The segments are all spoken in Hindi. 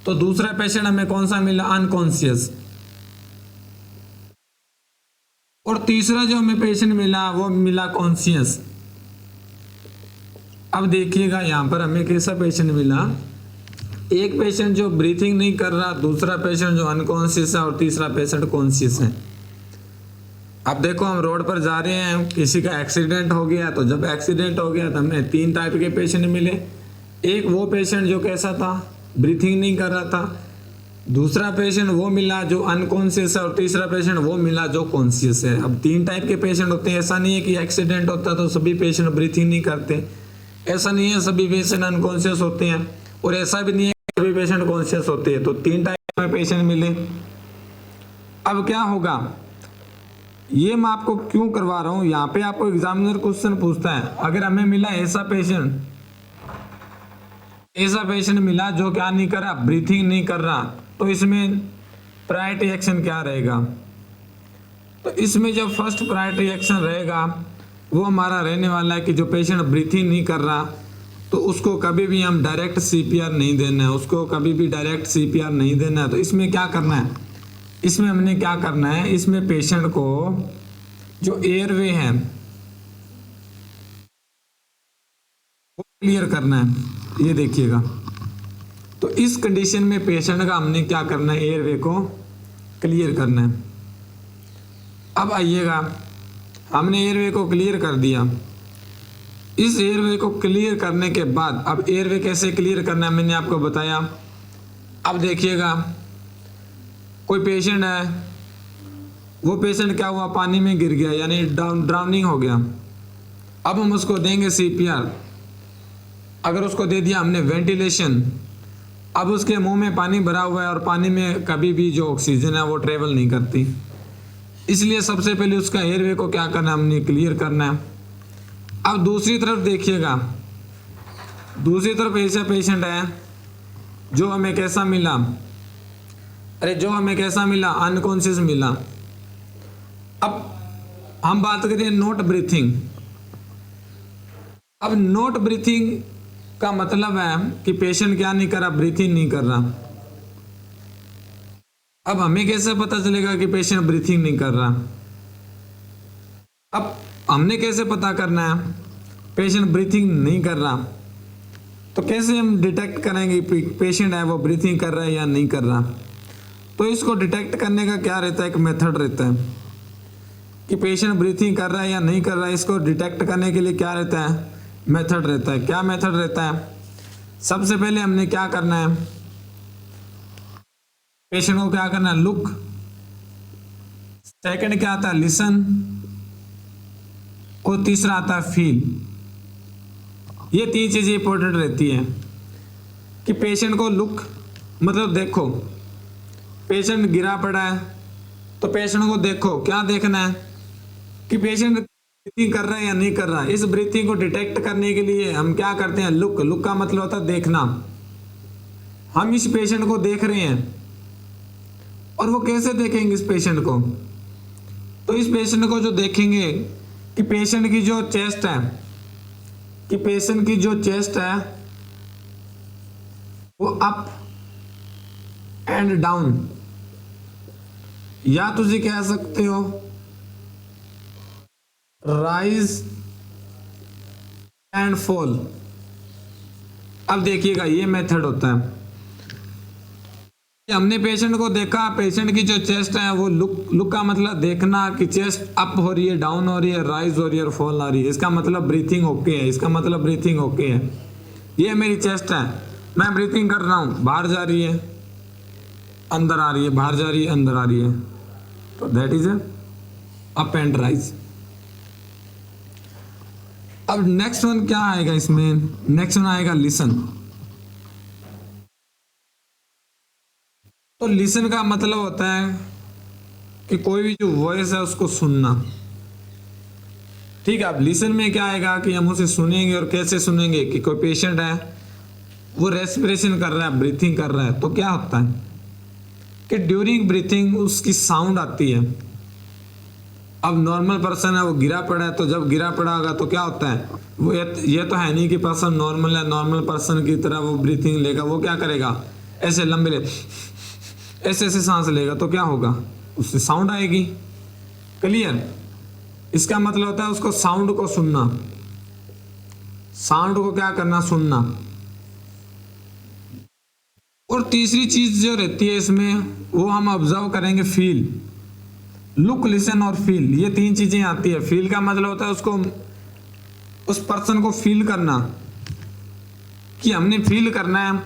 तो दूसरा पेशेंट हमें कौन सा मिला, अनकॉन्शियस। और तीसरा जो हमें पेशेंट मिला वो मिला कॉन्शियस। अब देखिएगा यहाँ पर हमें कैसा पेशेंट मिला, एक पेशेंट जो ब्रीथिंग नहीं कर रहा, दूसरा पेशेंट जो अनकॉन्शियस है और तीसरा पेशेंट कॉन्शियस है। अब देखो हम रोड पर जा रहे हैं, किसी का एक्सीडेंट हो गया, तो जब एक्सीडेंट हो गया तो हमें 3 टाइप के पेशेंट मिले। एक वो पेशेंट जो कैसा था, ब्रीथिंग नहीं कर रहा था, दूसरा पेशेंट वो मिला जो अनकॉन्शियस है और तीसरा पेशेंट वो मिला जो कॉन्शियस है। अब 3 टाइप के पेशेंट होते हैं, ऐसा नहीं है कि एक्सीडेंट होता तो सभी पेशेंट ब्रीथिंग नहीं करते, ऐसा नहीं है सभी पेशेंट अनकॉन्शियस होते हैं, और ऐसा भी नहीं है कि सभी पेशेंट कॉन्शियस होते हैं। तो 3 टाइप में पेशेंट मिले। अब क्या होगा, ये मैं आपको क्यों करवा रहा हूं, यहाँ पे आपको एग्जामिनर क्वेश्चन पूछता है, अगर हमें मिला ऐसा पेशेंट मिला जो क्या नहीं कर रहा, ब्रीथिंग नहीं कर रहा, तो इसमें प्रायोरिटी एक्शन क्या रहेगा। तो इसमें जो फर्स्ट प्रायोरिटी एक्शन रहेगा वो हमारा रहने वाला है कि जो पेशेंट ब्रीथिंग नहीं कर रहा तो उसको कभी भी हम डायरेक्ट सीपीआर नहीं देना है, उसको कभी भी डायरेक्ट सीपीआर नहीं देना है। तो इसमें क्या करना है, इसमें हमने क्या करना है, इसमें पेशेंट को जो एयरवे है वो क्लियर करना है। ये देखिएगा, तो इस कंडीशन में पेशेंट का हमने क्या करना है, एयरवे को क्लियर करना है। अब आइएगा, हमने एयरवे को क्लियर कर दिया। इस एयरवे को क्लियर करने के बाद अब एयरवे कैसे क्लियर करना है मैंने आपको बताया। अब देखिएगा, कोई पेशेंट है, वो पेशेंट क्या हुआ, पानी में गिर गया, यानी ड्राउनिंग हो गया। अब हम उसको देंगे सीपीआर। अगर उसको दे दिया हमने वेंटिलेशन, अब उसके मुंह में पानी भरा हुआ है और पानी में कभी भी जो ऑक्सीजन है वो ट्रेवल नहीं करती, इसलिए सबसे पहले उसका एयरवे को क्या करना है, हमने क्लियर करना है। अब दूसरी तरफ देखिएगा, दूसरी तरफ ऐसा पेशेंट है जो हमें कैसा मिला, अनकॉन्शियस मिला। अब हम बात करें नॉट ब्रीथिंग। अब नॉट ब्रीथिंग का मतलब है कि पेशेंट क्या नहीं कर रहा, ब्रीथिंग नहीं कर रहा। अब हमें कैसे पता चलेगा कि पेशेंट ब्रीथिंग नहीं कर रहा, अब हमने कैसे पता करना है पेशेंट ब्रीथिंग नहीं कर रहा, तो कैसे हम डिटेक्ट करेंगे पेशेंट है वो ब्रीथिंग कर रहा है या नहीं कर रहा। तो इसको डिटेक्ट करने का क्या रहता है, एक मेथड रहता है कि पेशेंट ब्रीथिंग कर रहा है या नहीं कर रहा है। इसको डिटेक्ट करने के लिए क्या रहता है, मेथड रहता है। क्या मेथड रहता है, सबसे पहले हमने क्या करना है, पेशेंट को क्या करना है, लुक। सेकंड क्या आता है, लिसन। और तीसरा आता है फील। ये 3 चीजें इंपॉर्टेंट रहती है कि पेशेंट को लुक मतलब देखो, पेशेंट गिरा पड़ा है तो पेशेंट को देखो, क्या देखना है कि पेशेंट ब्रीथिंग कर रहा है या नहीं कर रहा है। इस ब्रीथिंग को डिटेक्ट करने के लिए हम क्या करते हैं, लुक। लुक का मतलब होता है देखना। हम इस पेशेंट को देख रहे हैं, और वो कैसे देखेंगे इस पेशेंट को, तो इस पेशेंट को जो देखेंगे कि पेशेंट की जो चेस्ट है, वो अप एंड डाउन, या तुझे कह सकते हो राइज एंड फॉल। अब देखिएगा, ये मेथड होता है। हमने पेशेंट को देखा, पेशेंट की जो चेस्ट है वो लुक का मतलब देखना कि चेस्ट अप हो रही है, डाउन हो रही है, राइज हो रही है और फॉल आ रही है, इसका मतलब ब्रीथिंग ओके है, ये मेरी चेस्ट है, मैं ब्रीथिंग कर रहा हूं, बाहर जा रही है अंदर आ रही है, बाहर जा रही है अंदर आ रही है, तो that is up and rise. अब नेक्स्ट वन क्या आएगा इसमें, नेक्स्ट वन आएगा लिसन। तो लिसन का मतलब होता है कि कोई भी जो वॉइस है उसको सुनना। ठीक है, अब लिसन में क्या आएगा कि हम उसे सुनेंगे, और कैसे सुनेंगे कि कोई पेशेंट है वो रेस्पिरेशन कर रहा है, ब्रीथिंग कर रहा है, तो क्या होता है कि ड्यूरिंग ब्रीथिंग उसकी साउंड आती है। अब नॉर्मल पर्सन है वो गिरा पड़ा है, तो जब गिरा पड़ा होगा तो क्या होता है, वो ये तो है नहीं कि पर्सन नॉर्मल है, नॉर्मल पर्सन की तरह वो ब्रीथिंग लेगा, वो क्या करेगा, ऐसे लंबे ले, ऐसे ऐसे सांस लेगा तो क्या होगा, उससे साउंड आएगी। क्लियर। इसका मतलब होता है उसको साउंड को सुनना, साउंड को क्या करना, सुनना। और तीसरी चीज जो रहती है इसमें वो हम ऑब्जर्व करेंगे, फील। लुक, लिसन और फील, ये तीन चीजें आती है। फील का मतलब होता है उसको, उस पर्सन को फील करना, कि हमने फील करना है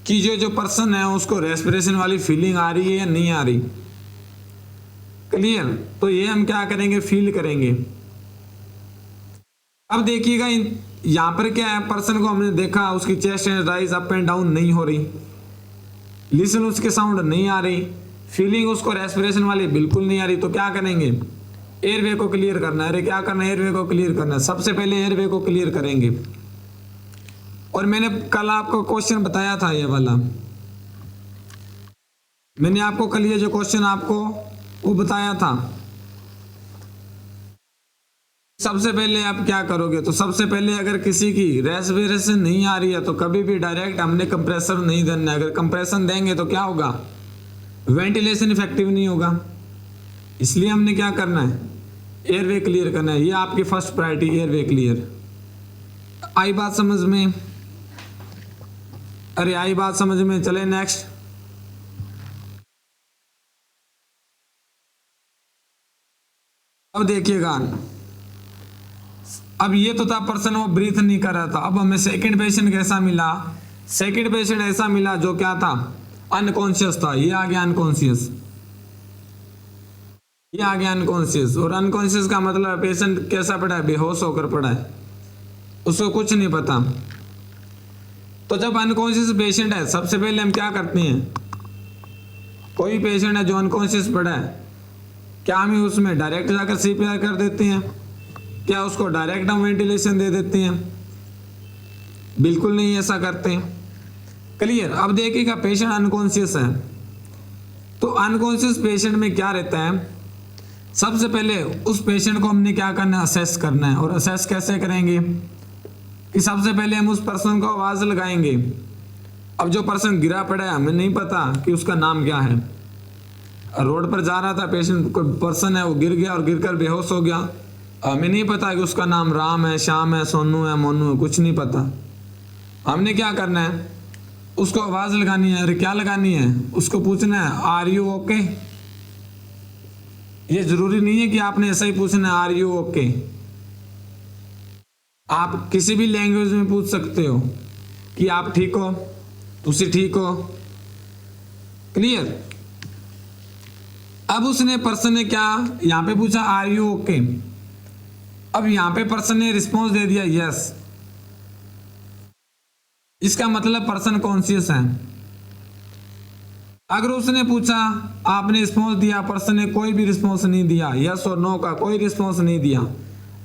कि जो पर्सन है उसको रेस्पिरेशन वाली फीलिंग आ रही है या नहीं आ रही। क्लियर। तो ये हम क्या करेंगे, फील करेंगे। अब देखिएगा यहां पर क्या है, पर्सन को हमने देखा, उसकी chest and rise up and down नहीं हो रही, लिसन उसके साउंड नहीं आ रही, फीलिंग उसको रेस्पिरेशन वाली बिल्कुल नहीं आ रही। तो क्या करेंगे, एयरवे को क्लियर करना है। अरे क्या करना है, एयरवे को क्लियर करना है। सबसे पहले एयरवे को क्लियर करेंगे। और मैंने कल आपको क्वेश्चन बताया था, ये वाला मैंने आपको कल ये जो क्वेश्चन आपको वो बताया था। सबसे पहले आप क्या करोगे, तो सबसे पहले अगर किसी की रेस्पिरेशन नहीं आ रही है तो कभी भी डायरेक्ट हमने कंप्रेसर नहीं देना है। अगर कंप्रेशन देंगे तो क्या होगा, वेंटिलेशन इफेक्टिव नहीं होगा। इसलिए हमने क्या करना है, एयरवे क्लियर करना है। ये आपकी फर्स्ट प्रायोरिटी, एयरवे क्लियर। आई बात समझ में, अरे आई बात समझ में। चले नेक्स्ट। अब देखिएगा, अब ये तो था पर्सन वो ब्रीथ नहीं कर रहा था। अब हमें सेकंड पेशेंट कैसा मिला, सेकंड पेशेंट ऐसा मिला जो क्या था, अनकॉन्शियस था। ये आ गया अनकॉन्शियस, ये आ गया अनकॉन्शियस। और अनकॉन्शियस का मतलब पेशेंट कैसा पड़ा है, बेहोश होकर पड़ा है, उसको कुछ नहीं पता। तो जब अनकॉन्शियस पेशेंट है, सबसे पहले हम क्या करते हैं, कोई पेशेंट है जो अनकॉन्शियस पड़ा है, क्या हम उसमें डायरेक्ट जाकर सीपीआर कर देते हैं, क्या उसको डायरेक्ट हम वेंटिलेशन दे देते हैं, बिल्कुल नहीं ऐसा करते हैं। क्लियर। अब देखिएगा पेशेंट अनकॉन्शियस है, तो अनकॉन्शियस पेशेंट में क्या रहता है, सबसे पहले उस पेशेंट को हमने क्या करना है, असेस करना है। और असेस कैसे करेंगे, कि सबसे पहले हम उस पर्सन को आवाज लगाएंगे। अब जो पर्सन गिरा पड़ा है, हमें नहीं पता कि उसका नाम क्या है। रोड पर जा रहा था पेशेंट, कोई पर्सन है, वो गिर गया और गिरकर बेहोश हो गया, हमें नहीं पता कि उसका नाम राम है, श्याम है, सोनू है, मोनू है, कुछ नहीं पता। हमने क्या करना है, उसको आवाज लगानी है। अरे क्या लगानी है, उसको पूछना है आर यू ओके। ये जरूरी नहीं है कि आपने ऐसा ही पूछना है आर यू ओके, आप किसी भी लैंग्वेज में पूछ सकते हो कि आप ठीक हो, तुसी ठीक हो। क्लियर। अब उसने पर्सन ने क्या यहां पे पूछा, आर यू ओके। अब यहां पे पर्सन ने रिस्पॉन्स दे दिया यस, इसका मतलब पर्सन कॉन्शियस है। अगर उसने पूछा, आपने रिस्पॉन्स दिया, पर्सन ने कोई भी रिस्पॉन्स नहीं दिया, यस और नो का कोई रिस्पॉन्स नहीं दिया,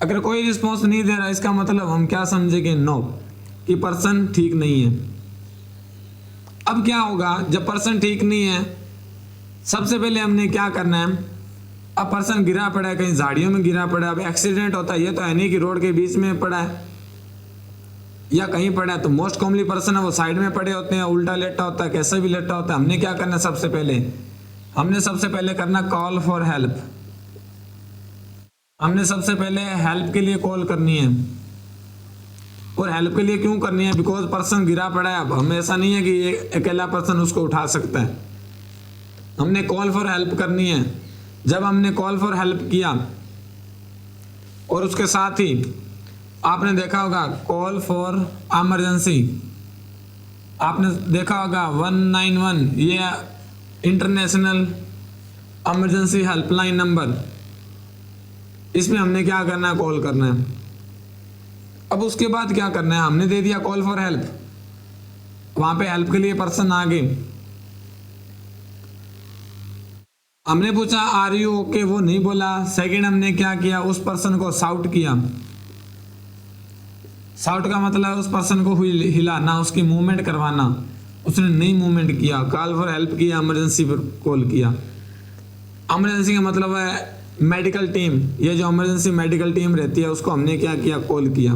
अगर कोई रिस्पॉन्स नहीं दे रहा, इसका मतलब हम क्या समझेंगे, नो, कि पर्सन ठीक नहीं है। अब क्या होगा, जब पर्सन ठीक नहीं है, सबसे पहले हमने क्या करना है, अब पर्सन गिरा पड़ा है, कहीं झाड़ियों में गिरा पड़ा है, अब एक्सीडेंट होता है, ये तो है नहीं कि रोड के बीच में पड़ा है या कहीं पड़ा है। तो मोस्ट कॉमनली पर्सन है वो साइड में पड़े होते हैं, उल्टा लेटा होता है, कैसे भी लेटा होता है। हमने क्या करना है, सबसे पहले करना कॉल फॉर हेल्प। हमने सबसे पहले हेल्प के लिए कॉल करनी है। और हेल्प के लिए क्यों करनी है, बिकॉज पर्सन गिरा पड़ा है। अब हम ऐसा नहीं है कि ये अकेला पर्सन उसको उठा सकता है, हमने कॉल फॉर हेल्प करनी है। जब हमने कॉल फॉर हेल्प किया और उसके साथ ही आपने देखा होगा कॉल फॉर इमरजेंसी, आपने देखा होगा 191, ये इंटरनेशनल इमरजेंसी हेल्पलाइन नंबर, इसमें हमने क्या करना है, कॉल करना है। अब उसके बाद क्या करना है, हमने दे दिया कॉल फॉर हेल्प, वहां पे हेल्प के लिए पर्सन आ गए। हमने पूछा आर यू ओके, वो नहीं बोला। सेकंड हमने क्या किया, उस पर्सन को साउट किया। साउट का मतलब उस पर्सन को हिलाना, उसकी मूवमेंट करवाना। उसने नहीं मूवमेंट किया, कॉल फॉर हेल्प किया, इमरजेंसी पर कॉल किया। इमरजेंसी का मतलब है मेडिकल टीम, ये जो इमरजेंसी मेडिकल टीम रहती है उसको हमने क्या किया, कॉल किया।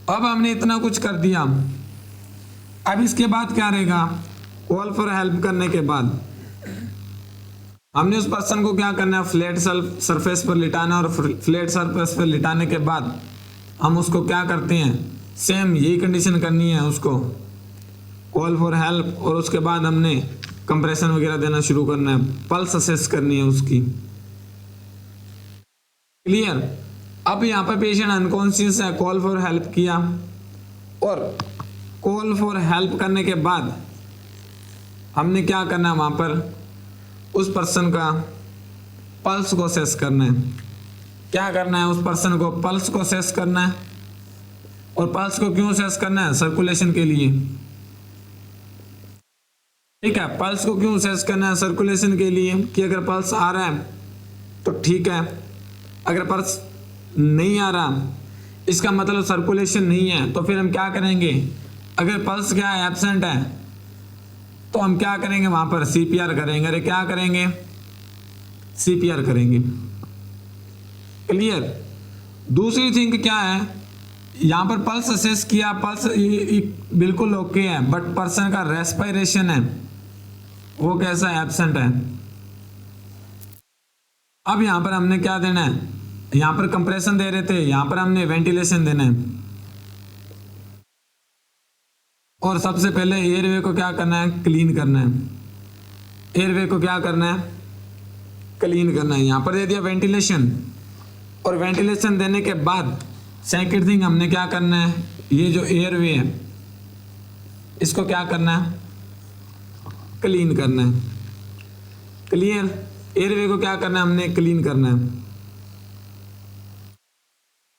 अब हमने इतना कुछ कर दिया, अब इसके बाद क्या रहेगा, कॉल फॉर हेल्प करने के बाद हमने उस पर्सन को क्या करना है, फ्लैट सरफेस पर लिटाना, और फ्लैट सरफेस पर लिटाने के बाद हम उसको क्या करते हैं, सेम यही कंडीशन करनी है उसको, कॉल फॉर हेल्प, और उसके बाद हमने कंप्रेशन वगैरह देना शुरू करना है, पल्स असेस करनी है उसकी। क्लियर। अब यहाँ पर पेशेंट अनकॉन्शियस है, कॉल फॉर हेल्प किया, और कॉल फॉर हेल्प करने के बाद हमने क्या करना है, वहां पर उस पर्सन का पल्स को असेस करना है। क्या करना है, उस पर्सन को पल्स को असेस करना है। और पल्स को क्यों असेस करना है, सर्कुलेशन के लिए। ठीक है, पल्स को क्यों असेस करना है, सर्कुलेशन के लिए, कि अगर पल्स आ रहा है तो ठीक है, अगर पल्स नहीं आ रहा इसका मतलब सर्कुलेशन नहीं है, तो फिर हम क्या करेंगे, अगर पल्स क्या है, एब्सेंट है, तो हम क्या करेंगे, वहां पर सीपीआर करेंगे। अरे क्या करेंगे, सीपीआर करेंगे। क्लियर। दूसरी थिंग क्या है, यहां पर पल्स असेस किया, पल्स बिल्कुल ओके है, बट पर्सन का रेस्पिरेशन है वो कैसा है, एब्सेंट है। अब यहां पर हमने क्या देना है, यहां पर कंप्रेशन दे रहे थे, यहां पर हमने वेंटिलेशन देना है। और सबसे पहले एयरवे को क्या करना है, क्लीन करना है। एयरवे को क्या करना है, क्लीन करना है। यहां पर दे दिया वेंटिलेशन, और वेंटिलेशन देने के बाद सेकंड थिंग हमने क्या करना है, ये जो एयरवे है इसको क्या करना है, क्लीन करना है। क्लियर। एयरवे को क्या करना है, हमने क्लीन करना है।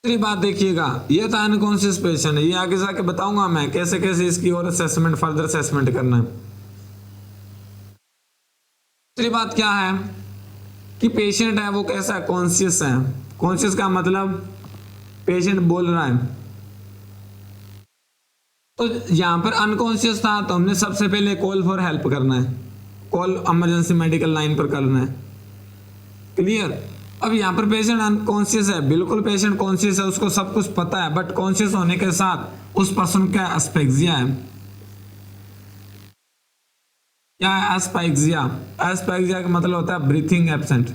दूसरी बात देखिएगा, ये था अनकॉन्शियस पेशेंट, ये आगे जाके बताऊंगा मैं कैसे कैसे इसकी और असेसमेंट, फर्दर असेसमेंट करना है। दूसरी बात क्या है कि पेशेंट है वो कैसा है, कॉन्शियस है। कॉन्शियस का मतलब पेशेंट बोल रहा है। तो यहां पर अनकॉन्शियस था, तो हमने सबसे पहले कॉल फॉर हेल्प करना है, कॉल इमरजेंसी मेडिकल लाइन पर करना है। क्लियर। अब यहाँ पर पेशेंट अनकॉन्शियस है, बिल्कुल पेशेंट कॉन्शियस है, उसको सब कुछ पता है, बट कॉन्शियस होने के साथ उस पर्सन का एस्पेक्सिया है। क्या है एस्पेक्सिया? एस्पेक्सिया का मतलब होता है breathing absent.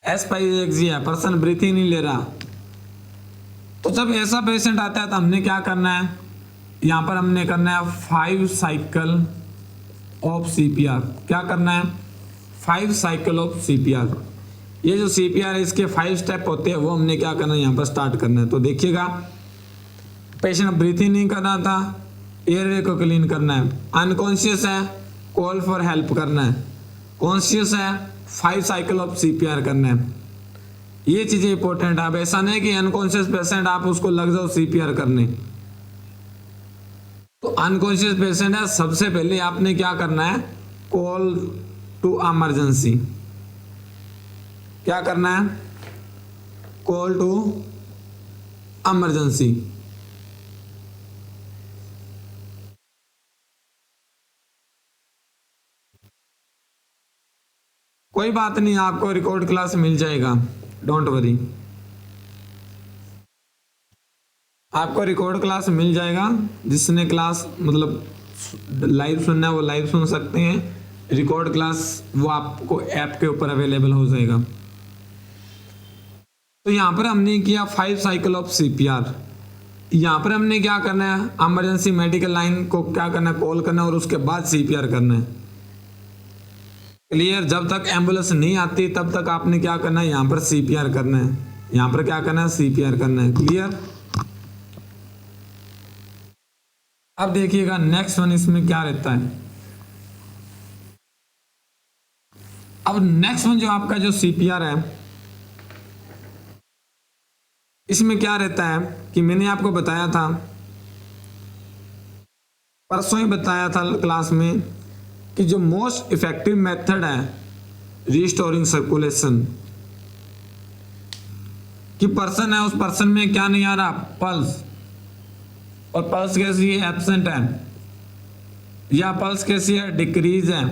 Asphyxia, person breathing नहीं ले रहा। तो जब ऐसा पेशेंट आता है तो हमने क्या करना है, यहाँ पर हमने करना है 5 साइकिल ऑफ सीपीआर। क्या करना है, 5 साइकिल ऑफ सीपीआर। ये जो सीपीआर है इसके 5 स्टेप होते हैं, वो हमने क्या करना है, यहाँ पर स्टार्ट करना है। तो देखिएगा, पेशेंट ब्रीथिंग नहीं कर रहा था, एयरवे को क्लीन करना है। अनकॉन्शियस है, कॉल फॉर हेल्प करना है। कॉन्शियस है, 5 साइकिल ऑफ सीपीआर करना है। ये चीजें इंपॉर्टेंट है। अब ऐसा नहीं कि अनकॉन्शियस पेशेंट आप उसको लग जाओ सीपीआर करने। तो अनकॉन्शियस पेशेंट है, सबसे पहले आपने क्या करना है, कॉल टू इमरजेंसी। क्या करना है, कॉल टू इमरजेंसी। कोई बात नहीं, आपको रिकॉर्ड क्लास मिल जाएगा, डोंट वरी। आपको रिकॉर्ड क्लास मिल जाएगा, जिसने क्लास मतलब लाइव सुनना है वो लाइव सुन सकते हैं। रिकॉर्ड क्लास वो आपको ऐप के ऊपर अवेलेबल हो जाएगा। तो यहाँ पर हमने किया 5 साइकिल ऑफ सीपीआर। यहाँ पर हमने क्या करना है, इमरजेंसी मेडिकल लाइन को क्या करना है, कॉल करना है, और उसके बाद सीपीआर करना है। क्लियर। जब तक एम्बुलेंस नहीं आती तब तक आपने क्या करना है, यहाँ पर सीपीआर करना है। यहाँ पर क्या करना है, सीपीआर करना है। क्लियर। अब देखिएगा नेक्स्ट वन, इसमें क्या रहता है। अब नेक्स्ट वन जो आपका जो सीपीआर है, इसमें क्या रहता है कि मैंने आपको बताया था, परसों ही बताया था क्लास में, कि जो मोस्ट इफेक्टिव मेथड है रिस्टोरिंग सर्कुलेशन, कि पर्सन है, उस पर्सन में क्या नहीं आ रहा, पल्स, और पल्स कैसी है, एब्सेंट है, या पल्स कैसी है, डिक्रीज है।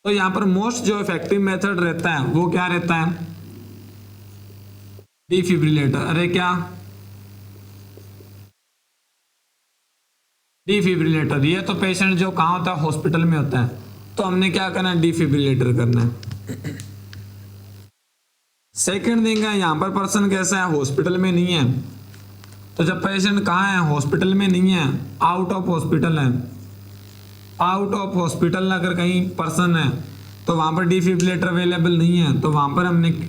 तो यहां पर मोस्ट जो इफेक्टिव मेथड रहता है वो क्या रहता है, डिफिब्रिलेटर। अरे क्या, डिफिब्रिलेटर, ये तो पेशेंट जो कहाँ होता है, हॉस्पिटल में होता है, तो हमने क्या करना है, डिफिब्रिलेटर करना है। सेकंड थिंग है, यहाँ पर पर्सन कैसा है, हॉस्पिटल में नहीं है, तो जब पेशेंट कहाँ है, हॉस्पिटल में नहीं है, आउट ऑफ हॉस्पिटल है, आउट ऑफ हॉस्पिटल अगर कहीं पर्सन है तो वहाँ पर डिफिब्रिलेटर अवेलेबल नहीं है, तो वहाँ पर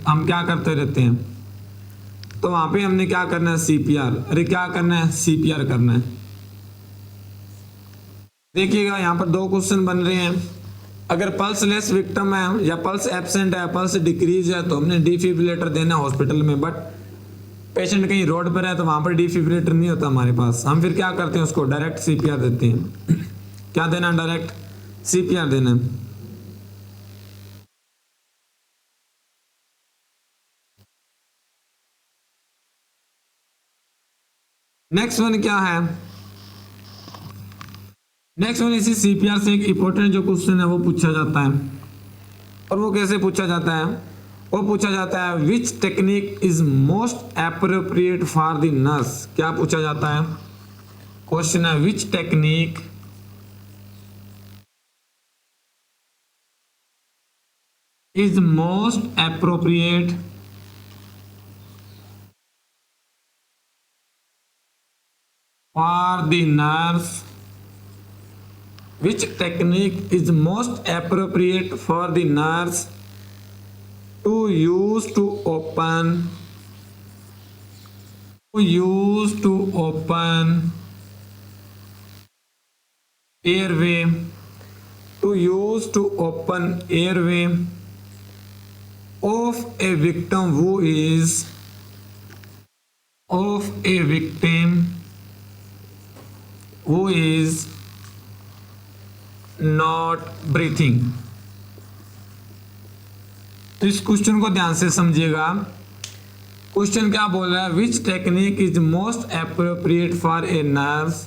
हम क्या करते रहते हैं, तो वहाँ पे हमने क्या करना है, सीपीआर। अरे क्या करना है, सीपीआर करना है। देखिएगा यहाँ पर दो क्वेश्चन बन रहे हैं, अगर पल्स लेस विक्टिम है या पल्स एब्सेंट है, पल्स डिक्रीज है, तो हमने डिफिब्रिलेटर देना हॉस्पिटल में, बट पेशेंट कहीं रोड पर है तो वहाँ पर डिफिब्रिलेटर नहीं होता हमारे पास, हम फिर क्या करते हैं, उसको डायरेक्ट सीपीआर देते हैं। क्या देना, डायरेक्ट सीपीआर देना। नेक्स्ट वन क्या है, नेक्स्ट वन इसी सीपीआर से एक इंपॉर्टेंट जो क्वेश्चन है वो पूछा जाता है, और वो कैसे पूछा जाता है, वो पूछा जाता है which technique is most appropriate for the nurse. क्या पूछा जाता है, क्वेश्चन है which technique is most appropriate for the nurse, which technique is most appropriate for the nurse to use to open airway, to use to open airway of a victim who is not breathing। तो इस क्वेश्चन को ध्यान से समझिएगा, क्वेश्चन क्या बोल रहा है, which technique is most appropriate for a nurse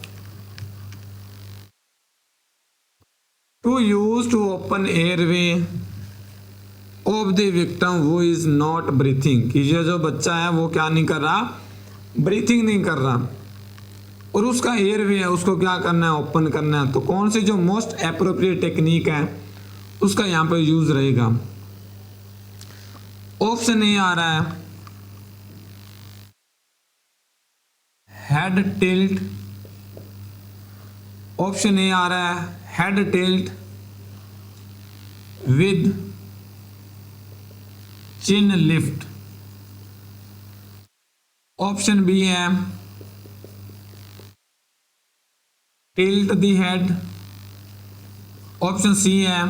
to use to open airway of the victim who is not breathing, कि ये जो बच्चा है वो क्या नहीं कर रहा, ब्रीथिंग नहीं कर रहा, और उसका एयरवे है उसको क्या करना है, ओपन करना है। तो कौन सी जो मोस्ट एप्रोप्रिएट टेक्निक है उसका यहाँ पर यूज रहेगा। ऑप्शन ए आ रहा है हेड टिल्ट, ऑप्शन ए आ रहा है head tilt with chin lift, option B है tilt the head, option C है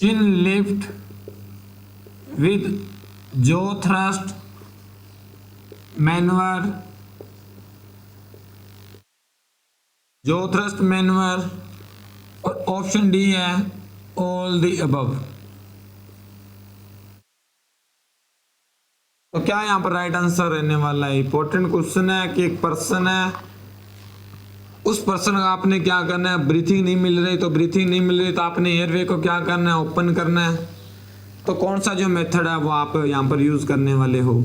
chin lift with jaw thrust manoeuvre, jaw thrust manoeuvre, और ऑप्शन डी है ऑल द अबव। तो क्या यहां पर राइट आंसर रहने वाला है, इंपॉर्टेंट क्वेश्चन है कि एक पर्सन है, उस पर्सन का आपने क्या करना है, ब्रीथिंग नहीं मिल रही, तो ब्रीथिंग नहीं मिल रही तो आपने एयरवे को क्या करना है, ओपन करना है। तो कौन सा जो मेथड है वो आप यहां पर यूज करने वाले हो।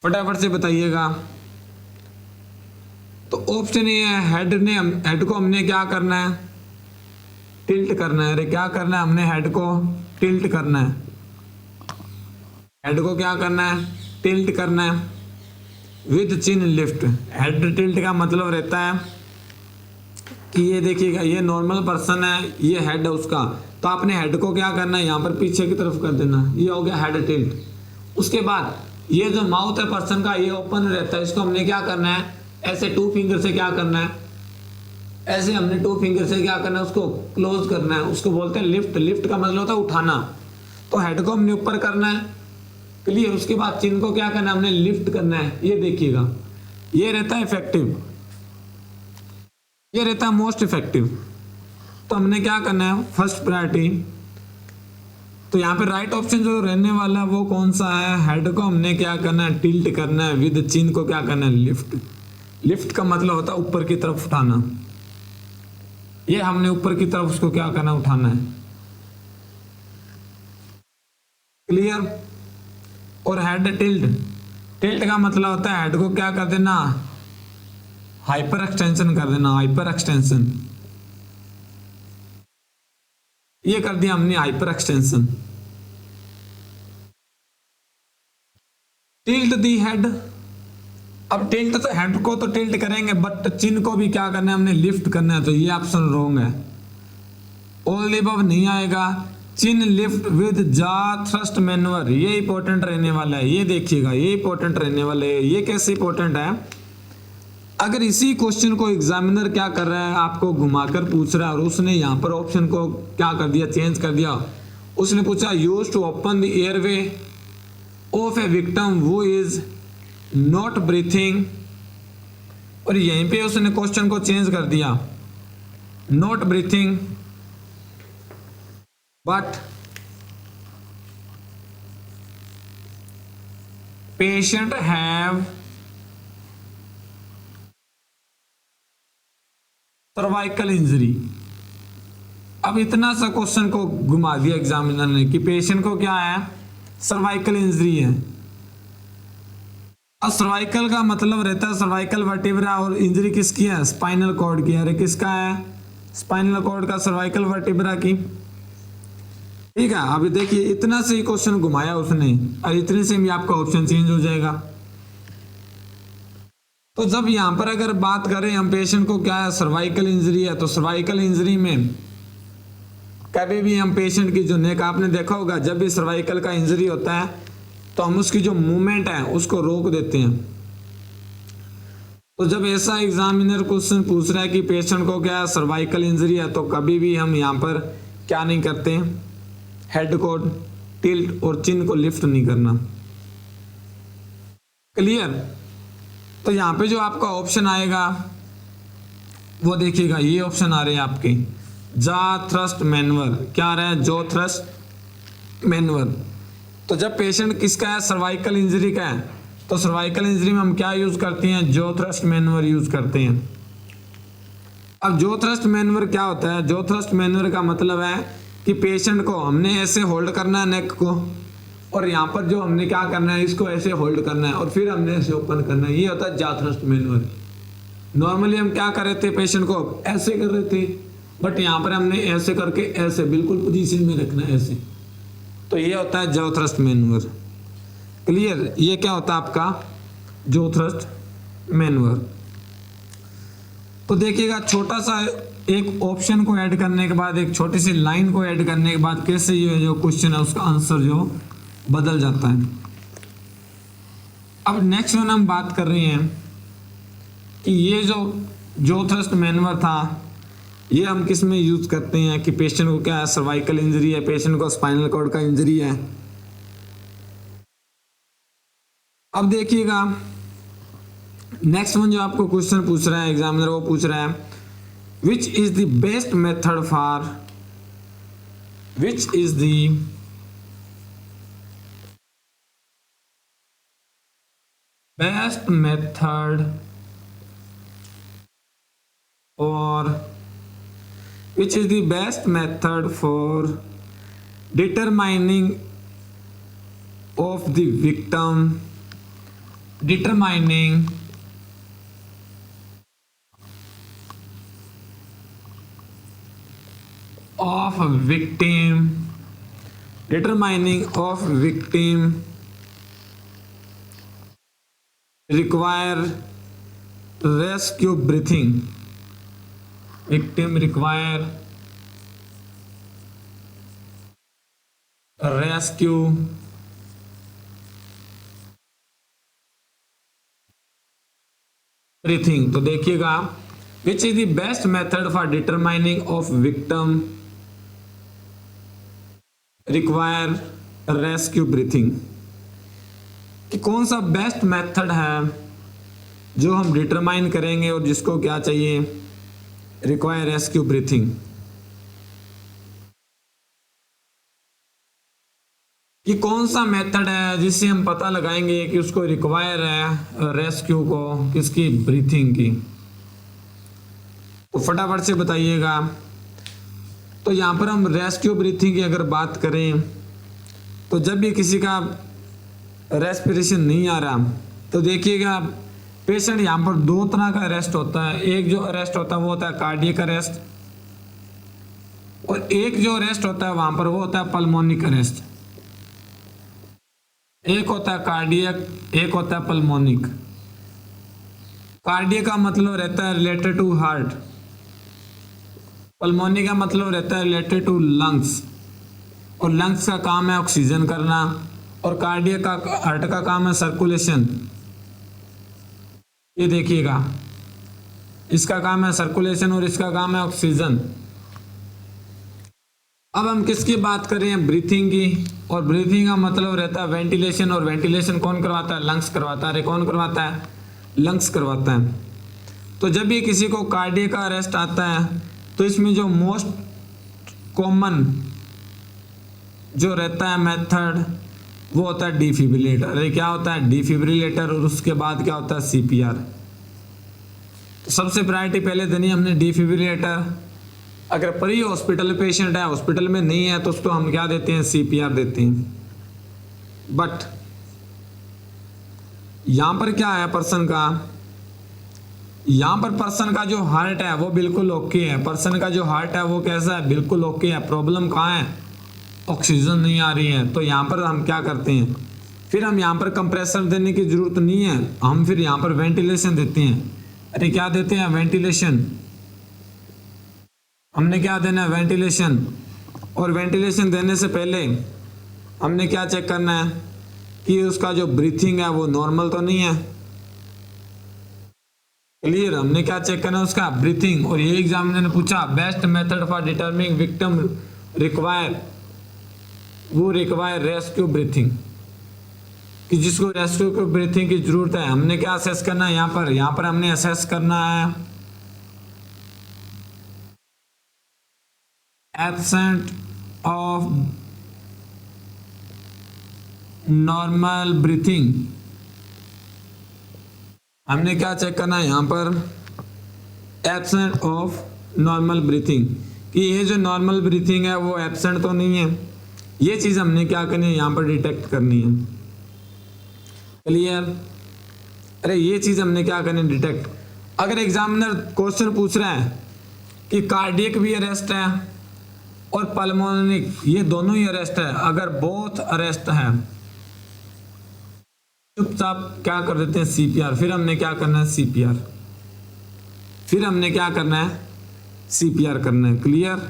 फटाफट से बताइएगा। तो ऑप्शन ये है हेड को हमने क्या करना है, टिल्ट करना है। अरे क्या करना है, हमने हेड को टिल्ट करना है, हेड को क्या करना है, टिल्ट करना है with chin lift. Head tilt का मतलब रहता है कि ये देखिएगा, ये नॉर्मल पर्सन है, ये हेड है उसका, तो आपने हेड को क्या करना है, यहाँ पर पीछे की तरफ कर देना, ये हो गया हेड टिल्ट। उसके बाद ये जो माउथ है पर्सन का, ये ओपन रहता है, इसको हमने क्या करना है, ऐसे टू फिंगर से क्या करना है, ऐसे हमने टू फिंगर से क्या करना है, उसको क्लोज करना है, उसको बोलते हैं लिफ्ट। लिफ्ट का मतलब होता है उठाना। तो हेड को हमने ऊपर करना है, क्लियर। उसके बाद चिन को क्या करना है, हमने लिफ्ट करना है। ये देखिएगा, ये रहता है इफेक्टिव, ये रहता है मोस्ट इफेक्टिव। तो हमने क्या करना है, फर्स्ट प्रायोरिटी, तो यहाँ पे राइट ऑप्शन जो रहने वाला है वो कौन सा है, हेड को हमने क्या करना है, टिल्ट करना है, विद चिन को क्या करना है, लिफ्ट। लिफ्ट का मतलब होता है ऊपर की तरफ उठाना। ये हमने ऊपर की तरफ उसको क्या करना, उठाना है। क्लियर। और हेड टिल्ट, टिल्ट का मतलब होता है हेड को क्या कर देना, हाइपर एक्सटेंशन कर देना, हाइपर एक्सटेंशन। ये कर दिया हमने hyper extension. Tilt the head, अब टिल्ट तो हेड को तो टिल्ट करेंगे बट चिन को भी क्या करना है हमने, लिफ्ट करना है। तो ये ऑप्शन रॉन्ग है, ऑल अबव नहीं आएगा। चिन लिफ्ट विद जा थ्रस्ट मैनवर, ये इंपॉर्टेंट रहने वाला है। ये देखिएगा, ये इंपॉर्टेंट रहने वाला है। ये कैसे इंपॉर्टेंट है, अगर इसी क्वेश्चन को एग्जामिनर क्या कर रहा है, आपको घुमाकर पूछ रहा है और उसने यहाँ पर ऑप्शन को क्या कर दिया, चेंज कर दिया। उसने पूछा use to open the airway of a victim who is not breathing, और यहीं पे उसने क्वेश्चन को चेंज कर दिया, not breathing but patient have cervical injury. अब इतना सा क्वेश्चन को घुमा दिया एग्जामिनर ने कि पेशेंट को क्या है, सर्वाइकल इंजरी है। अब सर्वाइकल का मतलब रहता है सर्वाइकल वर्टिब्रा, और इंजरी किसकी है, स्पाइनल कॉर्ड की। अरे किसका है, स्पाइनल कॉर्ड का, सर्वाइकल वर्टिब्रा की। ठीक है, अभी देखिए इतना से ही क्वेश्चन घुमाया उसने और इतने से भी आपका ऑप्शन चेंज हो जाएगा। तो जब यहां पर अगर बात करें हम पेशेंट को क्या है, सर्वाइकल इंजरी है, तो सर्वाइकल इंजरी में कभी भी हम पेशेंट की जो नेक, आपने देखा होगा जब भी सर्वाइकल का इंजरी होता है तो हम उसकी जो मूवमेंट है उसको रोक देते हैं। तो जब ऐसा एग्जामिनर क्वेश्चन पूछ रहा है कि पेशेंट को क्या सर्वाइकल इंजरी है, तो कभी भी हम यहाँ पर क्या नहीं करते हैं, हेड को टिल्ट और चिन को लिफ्ट नहीं करना। क्लियर। तो यहाँ पे जो आपका ऑप्शन आएगा वो देखिएगा, ये ऑप्शन आ रहे हैं आपके, जा थ्रस्ट मैनवर। क्या आ रहा है, जो थ्रस्ट मैनवर। तो जब पेशेंट किसका है, सर्वाइकल इंजरी का है, तो सर्वाइकल इंजरी में हम क्या यूज करते हैं, जो थ्रस्ट मैनवर यूज करते हैं। अब जो थ्रस्ट मैनवर क्या होता है, जो थ्रस्ट मैनवर का मतलब है कि पेशेंट को हमने ऐसे होल्ड करना है नेक को, और यहाँ पर जो हमने क्या करना है, इसको ऐसे होल्ड करना है और फिर हमने ऐसे ओपन करना है। ये होता है जा थ्रस्ट मैनवर। नॉर्मली हम क्या कर रहे थे, पेशेंट को ऐसे कर रहे थे, बट यहाँ पर हमने ऐसे करके ऐसे बिल्कुल पोजीशन में रखना है ऐसे। तो ये होता है जो थ्रस्ट मैनवर। क्लियर। ये क्या होता है आपका जो थ्रस्ट मैनवर। तो देखिएगा छोटा सा एक ऑप्शन को ऐड करने के बाद, एक छोटी सी लाइन को ऐड करने के बाद कैसे ये जो क्वेश्चन है उसका आंसर जो बदल जाता है। अब नेक्स्ट वन हम बात कर रहे हैं कि ये जो थ्रस्ट मैनवर था, ये हम किस में यूज करते हैं कि पेशेंट को क्या है, सर्वाइकल इंजरी है, पेशेंट को स्पाइनल कॉर्ड का इंजरी है। अब देखिएगा नेक्स्ट वन जो आपको क्वेश्चन पूछ रहा है एग्जामिनर, वो पूछ रहा है which is the best method for, which is the best method और which is the best method for determining of the victim, determining of victim, determining of victim require rescue breathing, victim require rescue breathing। तो देखिएगा which is the best method for determining of victim require rescue breathing, कि कौन सा बेस्ट मेथड है जो हम डिटरमाइन करेंगे और जिसको क्या चाहिए, रिक्वायर रेस्क्यू ब्रीथिंग। कि कौन सा मेथड है जिससे हम पता लगाएंगे कि उसको रिक्वायर है रेस्क्यू को किसकी, ब्रीथिंग की। तो फटाफट से बताइएगा। तो यहाँ पर हम रेस्क्यू ब्रीथिंग की अगर बात करें तो जब भी किसी का रेस्पिरेशन नहीं आ रहा तो देखिएगा पेशेंट यहाँ पर दो तरह का अरेस्ट होता है। एक जो अरेस्ट होता है वो होता है कार्डियक अरेस्ट, और एक जो अरेस्ट होता है वहां पर वो होता है पल्मोनिक अरेस्ट। एक होता है कार्डियक, एक होता है पल्मोनिक। कार्डियक का मतलब रहता है रिलेटेड टू हार्ट, पल्मोनिक का मतलब रहता है रिलेटेड टू लंग्स, और लंग्स का काम है ऑक्सीजन करना, और कार्डियक का, हार्ट का काम है सर्कुलेशन। ये देखिएगा, इसका काम है सर्कुलेशन और इसका काम है ऑक्सीजन। अब हम किसकी बात कर रहे हैं, ब्रीथिंग की, और ब्रीथिंग का मतलब रहता है वेंटिलेशन, और वेंटिलेशन कौन करवाता है, लंग्स करवाता है। अरे कौन करवाता है, लंग्स करवाता है। तो जब भी किसी को कार्डियक का अरेस्ट आता है तो इसमें जो मोस्ट कॉमन जो रहता है मेथड वो होता है डिफिब्रिलेटर। अरे क्या होता है, डिफिब्रिलेटर, और उसके बाद क्या होता है, सीपीआर। तो सबसे प्रायोरिटी पहले देनी हमने डिफिब्रिलेटर। अगर प्री हॉस्पिटल पेशेंट है, हॉस्पिटल में नहीं है, तो उसको हम क्या देते हैं, सीपीआर देते हैं। बट यहां पर क्या है पर्सन का, यहां पर पर्सन का जो हार्ट है वो बिल्कुल ओके है। पर्सन का जो हार्ट है वो कैसा है, बिल्कुल ओके है। प्रॉब्लम कहाँ है, ऑक्सीजन नहीं आ रही है। तो यहाँ पर हम क्या करते हैं, फिर हम यहाँ पर कंप्रेसर देने की जरूरत नहीं है, हम फिर यहाँ पर वेंटिलेशन देते हैं। अरे क्या देते हैं, वेंटिलेशन। हमने क्या देना है, वेंटिलेशन। और वेंटिलेशन देने से पहले हमने क्या चेक करना है कि उसका जो ब्रीथिंग है वो नॉर्मल तो नहीं है। क्लियर, हमने क्या चेक करना है, उसका ब्रीथिंग। और ये एग्जामिनर ने पूछा best method for determining victim require, वो रिक्वायर रेस्क्यू ब्रीथिंग, कि जिसको रेस्क्यू ब्रीथिंग की जरूरत है। हमने क्या असेस करना है यहाँ पर हमने असेस करना है एब्सेंट ऑफ नॉर्मल ब्रीथिंग। हमने क्या चेक करना है यहाँ पर, एब्सेंट ऑफ नॉर्मल ब्रीथिंग, कि ये जो नॉर्मल ब्रीथिंग है वो एब्सेंट तो नहीं है। ये चीज हमने क्या करनी है, यहाँ पर डिटेक्ट करनी है। क्लियर, अरे ये चीज हमने क्या करनी है, डिटेक्ट। अगर एग्जामिनर क्वेश्चन पूछ रहा है कि कार्डियक भी अरेस्ट है और पल्मोनिक, ये दोनों ही अरेस्ट है, अगर बोथ अरेस्ट है चुपचाप क्या कर देते हैं, सीपीआर। फिर हमने क्या करना है, सीपीआर। फिर हमने क्या करना है, सीपीआर करना है। क्लियर,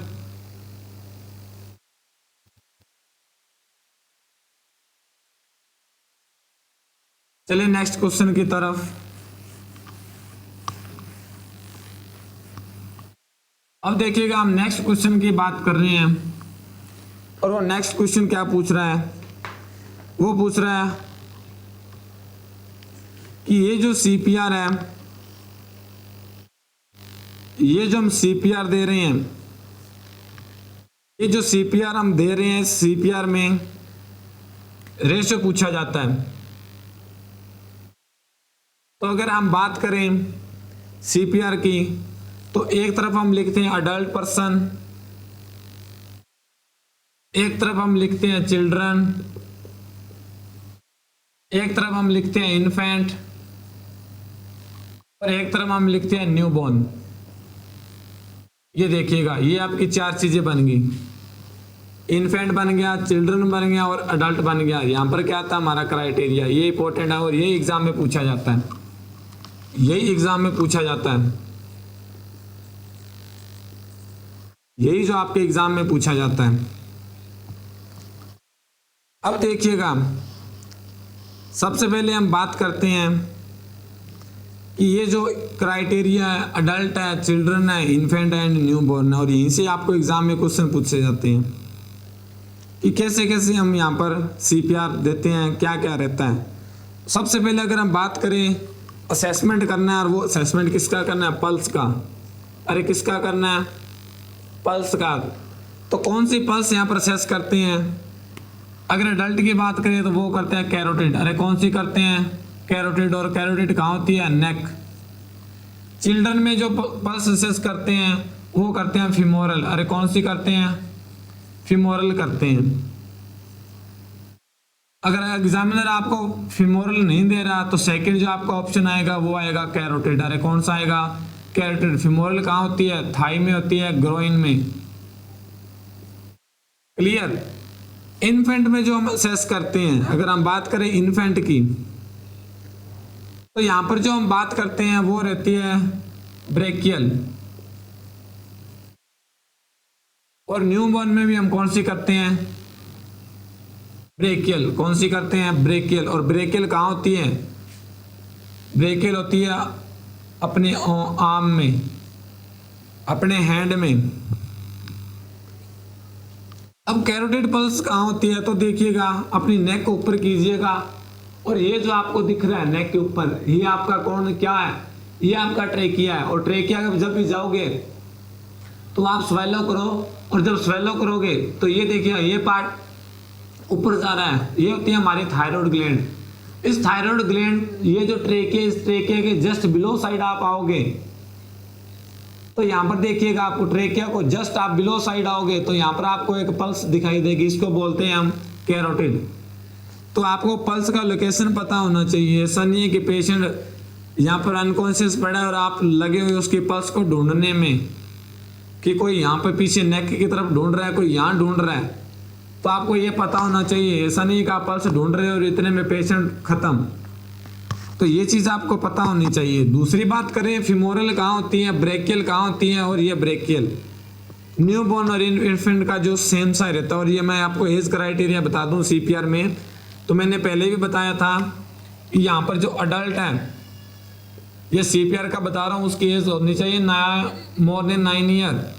चलिए नेक्स्ट क्वेश्चन की तरफ। अब देखिएगा हम नेक्स्ट क्वेश्चन की बात कर रहे हैं, और वो नेक्स्ट क्वेश्चन क्या पूछ रहा है, वो पूछ रहा है कि ये जो सीपीआर है, ये जो हम सीपीआर दे रहे हैं, ये जो सीपीआर हम दे रहे हैं, सीपीआर में रेशो पूछा जाता है। तो अगर हम बात करें सीपीआर की, तो एक तरफ हम लिखते हैं अडल्ट पर्सन, एक तरफ हम लिखते हैं चिल्ड्रन, एक तरफ हम लिखते हैं इन्फेंट, और एक तरफ हम लिखते हैं न्यूबॉर्न। ये देखिएगा, ये आपकी चार चीजें बन गई, इन्फेंट बन गया, चिल्ड्रन बन गया और अडल्ट बन गया। यहां पर क्या था हमारा क्राइटेरिया, ये इंपॉर्टेंट है और ये एग्जाम में पूछा जाता है, यही एग्जाम में पूछा जाता है, यही जो आपके एग्जाम में पूछा जाता है। अब देखिएगा, सबसे पहले हम बात करते हैं कि ये जो क्राइटेरिया है, अडल्ट है, चिल्ड्रन है, इन्फेंट है एंड न्यूबॉर्न है, और यहीं से आपको एग्जाम में क्वेश्चन पूछे जाते हैं कि कैसे कैसे हम यहाँ पर सीपीआर देते हैं, क्या क्या रहता है। सबसे पहले अगर हम बात करें असेसमेंट करना है, और वो असेसमेंट किसका करना है, पल्स का। अरे किसका करना है, पल्स का। तो कौन सी पल्स यहाँ पर असेस करते हैं, अगर अडल्ट की बात करें तो वो करते हैं कैरोटिड। अरे कौन सी करते हैं? कैरोटिड। और कैरोटिड कहाँ होती है? नेक। चिल्ड्रन में जो पल्स असेस करते हैं वो करते हैं फीमोरल। अरे कौन सी करते हैं? फीमोरल करते हैं। अगर एग्जामिनर आपको फीमोरल नहीं दे रहा तो सेकंड जो आपका ऑप्शन आएगा वो आएगा कैरोटिड। अरे कौन सा आएगा? कैरोटिड। फीमोरल कहाँ होती है? थाई में होती है, ग्रोइन में। क्लियर? इन्फेंट में जो हम असेस करते हैं, अगर हम बात करें इन्फेंट की, तो यहां पर जो हम बात करते हैं वो रहती है ब्रेकियल। और न्यूबॉर्न में भी हम कौन सी करते हैं? ब्रेकियल। कौन सी करते हैं? ब्रेकियल। और ब्रेकियल कहाँ होती है? ब्रेकियल होती है अपने आर्म में, अपने हैंड में। अब कैरोटिड पल्स कहाँ होती है? तो देखिएगा, अपनी नेक को ऊपर कीजिएगा और ये जो आपको दिख रहा है नेक के ऊपर, ये आपका कौन क्या है? ये आपका ट्रेकिया है। और ट्रेकिया का जब भी जाओगे तो आप स्वेलो करो, और जब स्वेलो करोगे तो ये देखिए ये पार्ट ऊपर जा रहा है, ये होती है हमारी थायराइड ग्लैंड। इस थायराइड ग्लैंड, ये जो ट्रेकिया, इस ट्रेकिया के जस्ट बिलो साइड आप आओगे तो यहाँ पर देखिएगा, आपको ट्रेकिया को जस्ट आप बिलो साइड आओगे तो यहाँ पर आपको एक पल्स दिखाई देगी, इसको बोलते हैं हम कैरोटिड। तो आपको पल्स का लोकेशन पता होना चाहिए। ऐसा नहीं है कि पेशेंट यहाँ पर अनकॉन्शियस पड़ा है और आप लगे हुए उसकी पल्स को ढूंढने में, कि कोई यहाँ पर पीछे नेक की तरफ ढूंढ रहा है, कोई यहाँ ढूंढ रहा है। तो आपको ये पता होना चाहिए। ऐसा नहीं कि आप पल्स ढूंढ रहे हो और इतने में पेशेंट खत्म। तो ये चीज़ आपको पता होनी चाहिए। दूसरी बात करें, फीमोरल कहाँ होती है, ब्रेकियल कहाँ होती है, और ये ब्रेकियल न्यूबॉर्न और इन्फेंट का जो सेम सा रहता है। और ये मैं आपको एज क्राइटेरिया बता दूं सीपीआर में, तो मैंने पहले भी बताया था कि यहाँ पर जो अडल्ट है, ये सीपीआर का बता रहा हूँ, उसकी एज होनी चाहिए मोर देन 9 ईयर।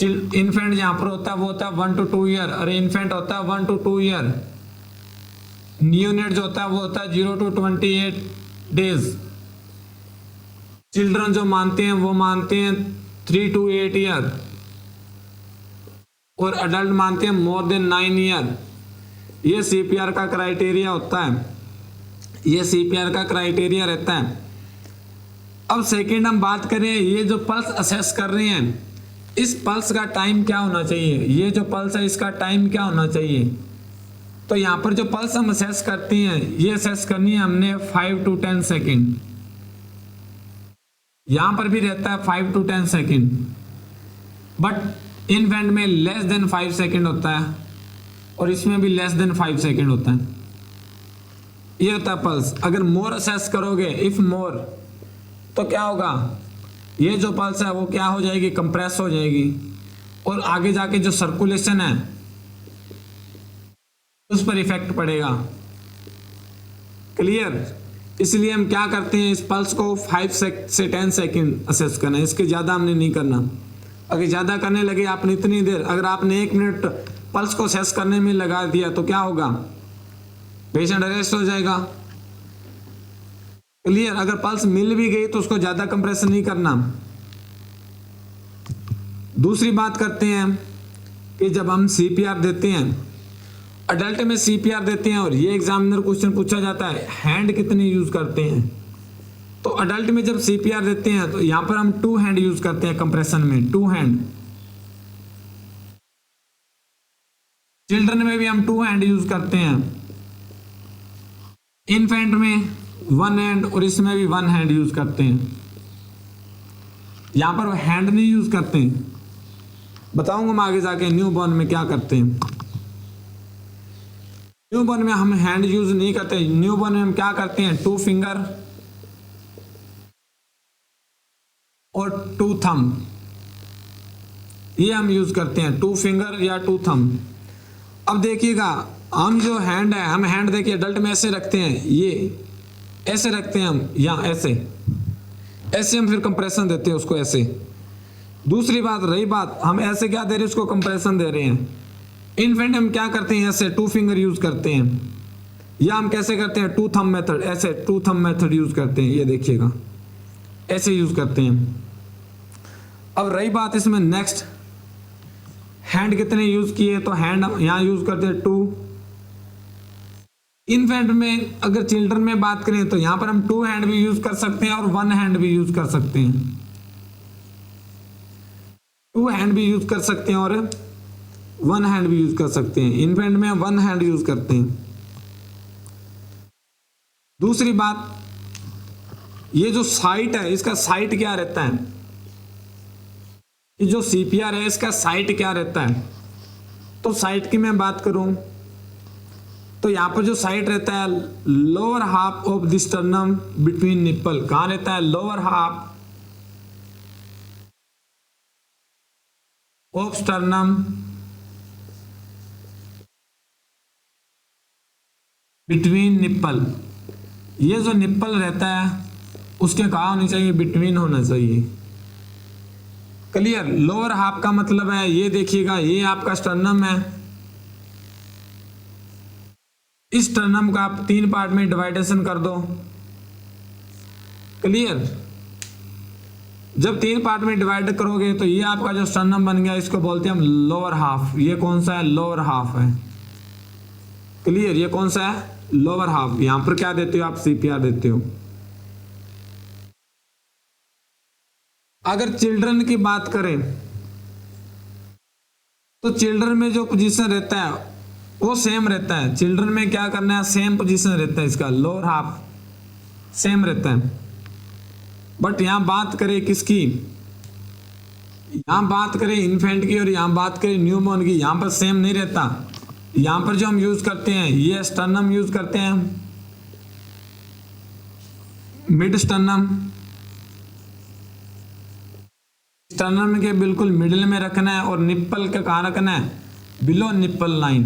इन्फेंट यहाँ पर होता है वो होता है 1 to 2 ईयर। अरे इन्फेंट होता है 1 to 2 ईयर। न्यूनेट जो होता है वो होता है 0 to 28 डेज। चिल्ड्रन जो मानते हैं वो मानते हैं 3 to 8 ईयर। और अडल्ट मानते हैं मोर देन 9 ईयर। ये सीपीआर का क्राइटेरिया होता है, ये सीपीआर का क्राइटेरिया रहता है। अब सेकेंड हम बात करें, ये जो पल्स असेस कर रहे हैं, इस पल्स का टाइम क्या होना चाहिए? ये जो पल्स है इसका टाइम क्या होना चाहिए? तो यहाँ पर जो पल्स हम असेस करते हैं, ये असेस करनी है हमने 5 to 10 सेकेंड। यहां पर भी रहता है 5 to 10 सेकेंड, बट इन्फेंट में लेस देन 5 सेकेंड होता है और इसमें भी लेस देन 5 सेकेंड होता है। ये होता है पल्स। अगर मोर असेस करोगे, इफ मोर, तो क्या होगा? ये जो पल्स है वो क्या हो जाएगी? कंप्रेस हो जाएगी और आगे जाके जो सर्कुलेशन है उस पर इफेक्ट पड़ेगा। क्लियर? इसलिए हम क्या करते हैं, इस पल्स को 5 से 10 सेकेंड असेस करना है, इसके ज़्यादा हमने नहीं करना। अगर ज़्यादा करने लगे आपने इतनी देर, अगर आपने 1 मिनट पल्स को असेस करने में लगा दिया तो क्या होगा? पेशेंट अरेस्ट हो जाएगा। क्लियर? अगर पल्स मिल भी गई तो उसको ज़्यादा कंप्रेशन नहीं करना। दूसरी बात करते हैं कि जब हम सीपीआर देते हैं, अडल्ट में सीपीआर देते हैं और ये एग्जामिनर क्वेश्चन पूछा जाता है हैंड कितने यूज करते हैं। तो अडल्ट में जब सीपीआर देते हैं तो यहां पर हम 2 हैंड यूज करते हैं कंप्रेशन में, 2 हैंड। चिल्ड्रन में भी हम 2 हैंड यूज करते हैं। इन्फेंट में 1 हैंड और इसमें भी 1 हैंड यूज करते हैं। यहां पर हैंड नहीं यूज करते, बताऊंगा मैं आगे जाके न्यूबॉर्न में क्या करते हैं। न्यूबॉर्न में हम हैंड यूज नहीं करते। न्यूबॉर्न में हम क्या करते हैं, 2 फिंगर और 2 थंब, ये हम यूज करते हैं, 2 फिंगर या 2 थंब। अब देखिएगा, हम जो हैंड है, हम हैंड देखिए अडल्ट में ऐसे रखते हैं, ये ऐसे रखते हैं हम, या ऐसे ऐसे हम फिर कंप्रेशन देते हैं उसको ऐसे। दूसरी बात रही बात, हम ऐसे क्या दे रहे हैं, उसको कंप्रेशन दे रहे हैं। इन्फेंट हम क्या करते हैं, ऐसे 2 फिंगर यूज करते हैं, या हम कैसे करते हैं, 2 थंब मेथड, ऐसे 2 थंब मेथड यूज करते हैं। ये देखिएगा ऐसे यूज करते हैं। अब रही बात इसमें नेक्स्ट, हैंड कितने यूज किए, तो हैंड हम यहाँ यूज करते हैं 2, इन्फेंट में अगर चिल्ड्रन में बात करें तो यहां पर हम 2 हैंड भी यूज कर सकते हैं और 1 हैंड भी यूज कर सकते हैं। 2 हैंड भी यूज कर सकते हैं और 1 हैंड भी यूज कर सकते हैं। इन्फेंट में 1 हैंड यूज करते हैं। दूसरी बात, ये जो साइट है इसका साइट क्या रहता है, ये जो सीपीआर है इसका साइट क्या रहता है। तो साइट की मैं बात करूं तो यहां पर जो साइट रहता है lower half of the sternum between nipple, कहां रहता है, lower half of sternum between nipple. ये जो निप्पल रहता है उसके कहा होनी चाहिए, बिटवीन होना चाहिए। क्लियर। लोअर हाफ का मतलब है ये देखिएगा, ये आपका स्टर्नम है। इस स्टर्नम का आप 3 पार्ट में डिवाइडेशन कर दो। क्लियर। जब 3 पार्ट में डिवाइड करोगे तो ये आपका जो स्टर्नम बन गया, इसको बोलते हैं हम लोअर हाफ। ये कौन सा है, लोअर हाफ है। क्लियर। ये कौन सा है, लोअर हाफ। यहां पर क्या देते हो आप, सीपीआर देते हो। अगर चिल्ड्रन की बात करें तो चिल्ड्रन में जो पोजीशन रहता है वो सेम रहता है। चिल्ड्रन में क्या करना है, सेम पोजीशन रहता है इसका, लोअर हाफ सेम रहता है। बट यहां बात करें किसकी, यहां बात करें इन्फेंट की और यहां बात करें न्यूबॉर्न की, यहां पर सेम नहीं रहता। यहां पर जो हम यूज करते हैं ये स्टर्नम यूज करते हैं, मिड स्टर्नम। स्टर्नम के बिल्कुल मिडिल में रखना है और निप्पल का कहां रखना है, बिलो निप्पल लाइन।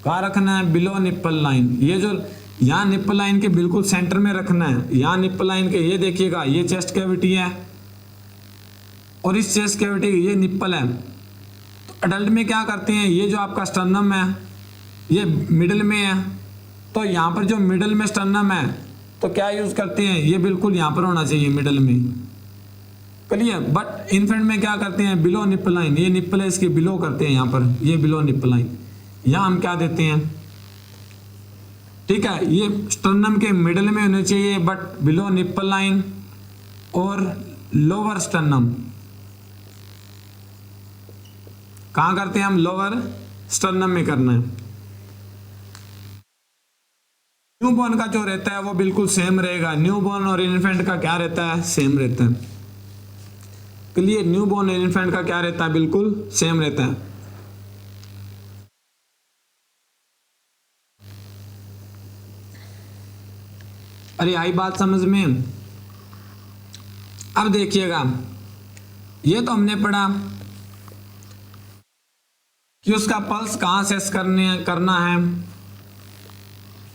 कहां रखना है, बिलो निप्पल लाइन। ये जो यहां निप्पल लाइन के बिल्कुल सेंटर में रखना है। यहां निप्पल लाइन के, ये देखिएगा ये चेस्ट कैविटी है और इस चेस्ट कैविटी ये निप्पल है। तो अडल्ट में क्या करते हैं, ये जो आपका स्टर्नम है ये मिडिल में है, तो यहां पर जो मिडिल में स्टर्नम है तो क्या यूज करते हैं, ये बिल्कुल यहां पर होना चाहिए मिडिल में। क्लियर। बट इन्फेंट में क्या करते हैं, बिलो निप्पल लाइन। ये निप्पल है इसके बिलो करते हैं, यहां पर ये बिलो निप्पल लाइन। यहां हम क्या देते हैं, ठीक है, ये स्टर्नम के मिडिल में होने चाहिए बट बिलो निप्पल लाइन और लोअर स्टर्नम कहां करते हैं हम, लोअर स्टर्नम में करना है। न्यूबॉर्न का जो रहता है वो बिल्कुल सेम रहेगा। न्यूबॉर्न और इन्फेंट का क्या रहता है, सेम रहता है। क्लियर। न्यूबॉर्न और इन्फेंट का क्या रहता है, बिल्कुल सेम रहता है। अरे आई बात समझ में। अब देखिएगा, ये तो हमने पढ़ा कि उसका पल्स कहां सेस करना है।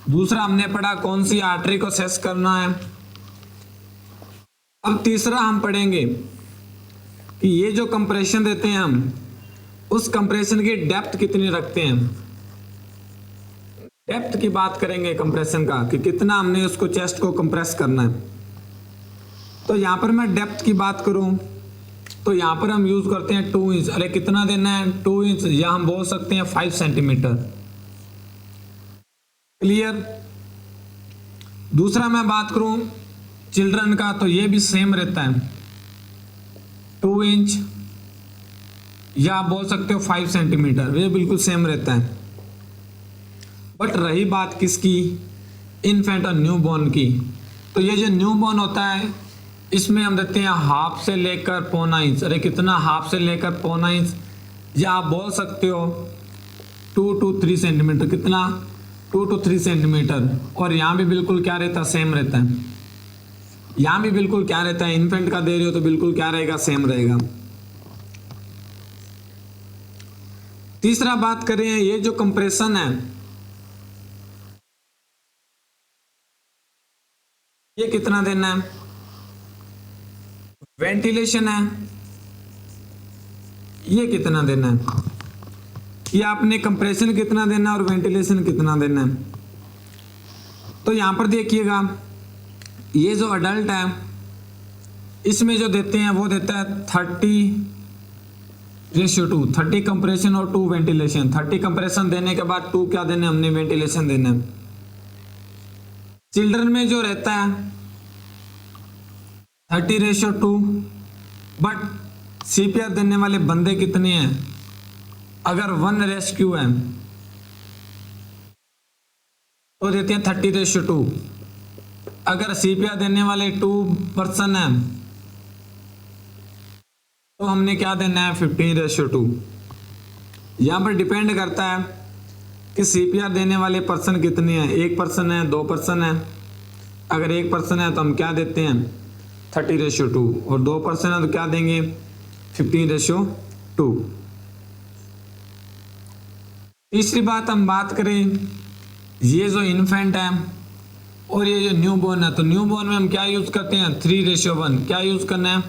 दूसरा हमने पढ़ा कौन सी आर्टरी को सेस करना है। अब तीसरा हम पढ़ेंगे कि ये जो कंप्रेशन देते हैं हम, उस कंप्रेशन की डेप्थ कितनी रखते हैं। डेप्थ की बात करेंगे कंप्रेशन का, कि कितना हमने उसको चेस्ट को कंप्रेस करना है। तो यहां पर मैं डेप्थ की बात करूं तो यहां पर हम यूज करते हैं 2 इंच। अरे कितना देना है, 2 इंच, या हम बोल सकते हैं 5 सेंटीमीटर। क्लियर। दूसरा मैं बात करूं चिल्ड्रन का तो ये भी सेम रहता है, 2 इंच या आप बोल सकते हो 5 सेंटीमीटर, ये बिल्कुल सेम रहता है। बट रही बात किसकी, इन्फेंट और न्यूबॉर्न की, तो ये जो न्यूबॉर्न होता है इसमें हम देते हैं हाफ से लेकर 0.25 इंच। अरे कितना, हाफ से लेकर 0.25 इंच, या आप बोल सकते हो 2 to 3 सेंटीमीटर। कितना, 2 to 3 सेंटीमीटर। और यहाँ भी बिल्कुल क्या रहता है, सेम रहता है। यहाँ भी बिल्कुल क्या रहता है, इन्फेंट का दे रहे हो तो बिल्कुल क्या रहेगा, सेम रहेगा। तीसरा बात करें, ये जो कंप्रेशन है ये कितना देना है, वेंटिलेशन है ये कितना देना है, ये आपने कंप्रेशन कितना देना है और वेंटिलेशन कितना देना है। तो यहां पर देखिएगा, ये जो अडल्ट है इसमें जो देते हैं वो देता है 30 रेशियो 2, 30 कंप्रेशन और 2 वेंटिलेशन। 30 कंप्रेशन देने के बाद 2 क्या देने हमने वेंटिलेशन देना। चिल्ड्रन में जो रहता है 30:2, बट सीपीआर देने वाले बंदे कितने हैं? अगर 1 रेस्क्यू है तो देते हैं 30:2। अगर सीपीआर देने वाले 2 पर्सन है तो हमने क्या देना है 15:2। यहां पर डिपेंड करता है कि सीपीआर देने वाले पर्सन कितने हैं, 1 पर्सन है, 2 पर्सन है। अगर 1 पर्सन है तो हम क्या देते हैं 30:2 और 2 पर्सन है तो क्या देंगे 15:2। तीसरी बात हम बात करें, ये जो इन्फेंट है और ये जो न्यू बॉर्न है, तो न्यू बॉर्न में हम क्या यूज करते हैं 3:1। क्या यूज करना है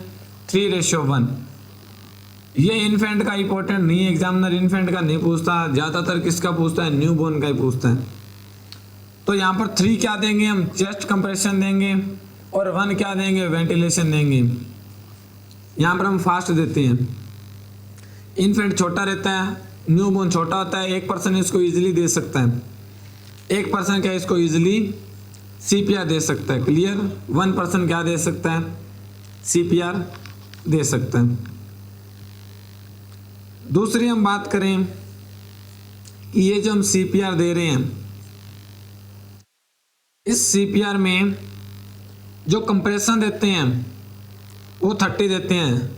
3:1। ये इन्फेंट का इंपॉर्टेंट नहीं है, एग्जामिनर इन्फेंट का नहीं पूछता, ज्यादातर किसका पूछता है न्यू बॉर्न का ही पूछता है। तो यहाँ पर 3 क्या देंगे हम चेस्ट कंप्रेशन देंगे और 1 क्या देंगे वेंटिलेशन देंगे। यहाँ पर हम फास्ट देते हैं। इन्फेंट छोटा रहता है, न्यू बॉर्न छोटा होता है, 1 पर्सन इसको इजीली दे सकता है। 1 पर्सन क्या इसको इजीली सीपीआर दे सकता है, क्लियर। 1 पर्सन क्या दे सकता है सीपीआर दे सकता है। दूसरी हम बात करें कि ये जो हम सीपीआर दे रहे हैं, इस सीपीआर में जो कंप्रेशन देते हैं वो 30 देते हैं।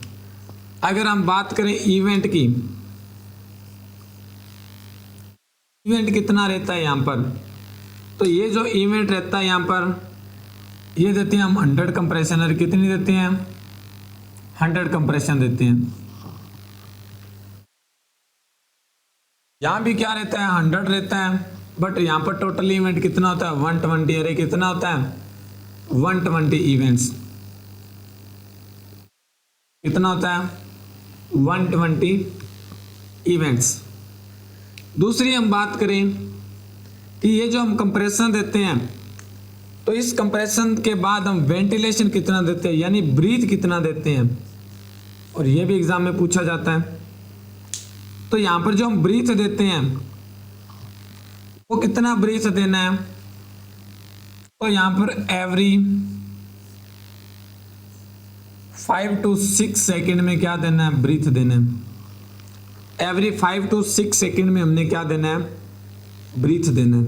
अगर हम बात करें इवेंट की, इवेंट कितना रहता है यहाँ पर, तो ये जो इवेंट रहता है यहाँ पर ये देते हैं हम 100 कंप्रेशन। और कितनी देते हैं 100 कंप्रेशन देते हैं। यहाँ भी क्या रहता है 100 रहता है, बट यहाँ पर टोटल इवेंट कितना होता है 120। अरे कितना होता है 120 इवेंट्स। कितना होता है 120 इवेंट्स। दूसरी हम बात करें कि ये जो हम कंप्रेशन देते हैं, तो इस कंप्रेशन के बाद हम वेंटिलेशन कितना देते हैं, यानी ब्रीथ कितना देते हैं, और ये भी एग्जाम में पूछा जाता है। तो यहां पर जो हम ब्रीथ देते हैं वो कितना ब्रीथ देना है, तो यहां पर एवरी 5 to 6 सेकेंड में क्या देना है ब्रीथ देना है। एवरी 5 to 6 सेकेंड में हमने क्या देना है ब्रीथ देना है।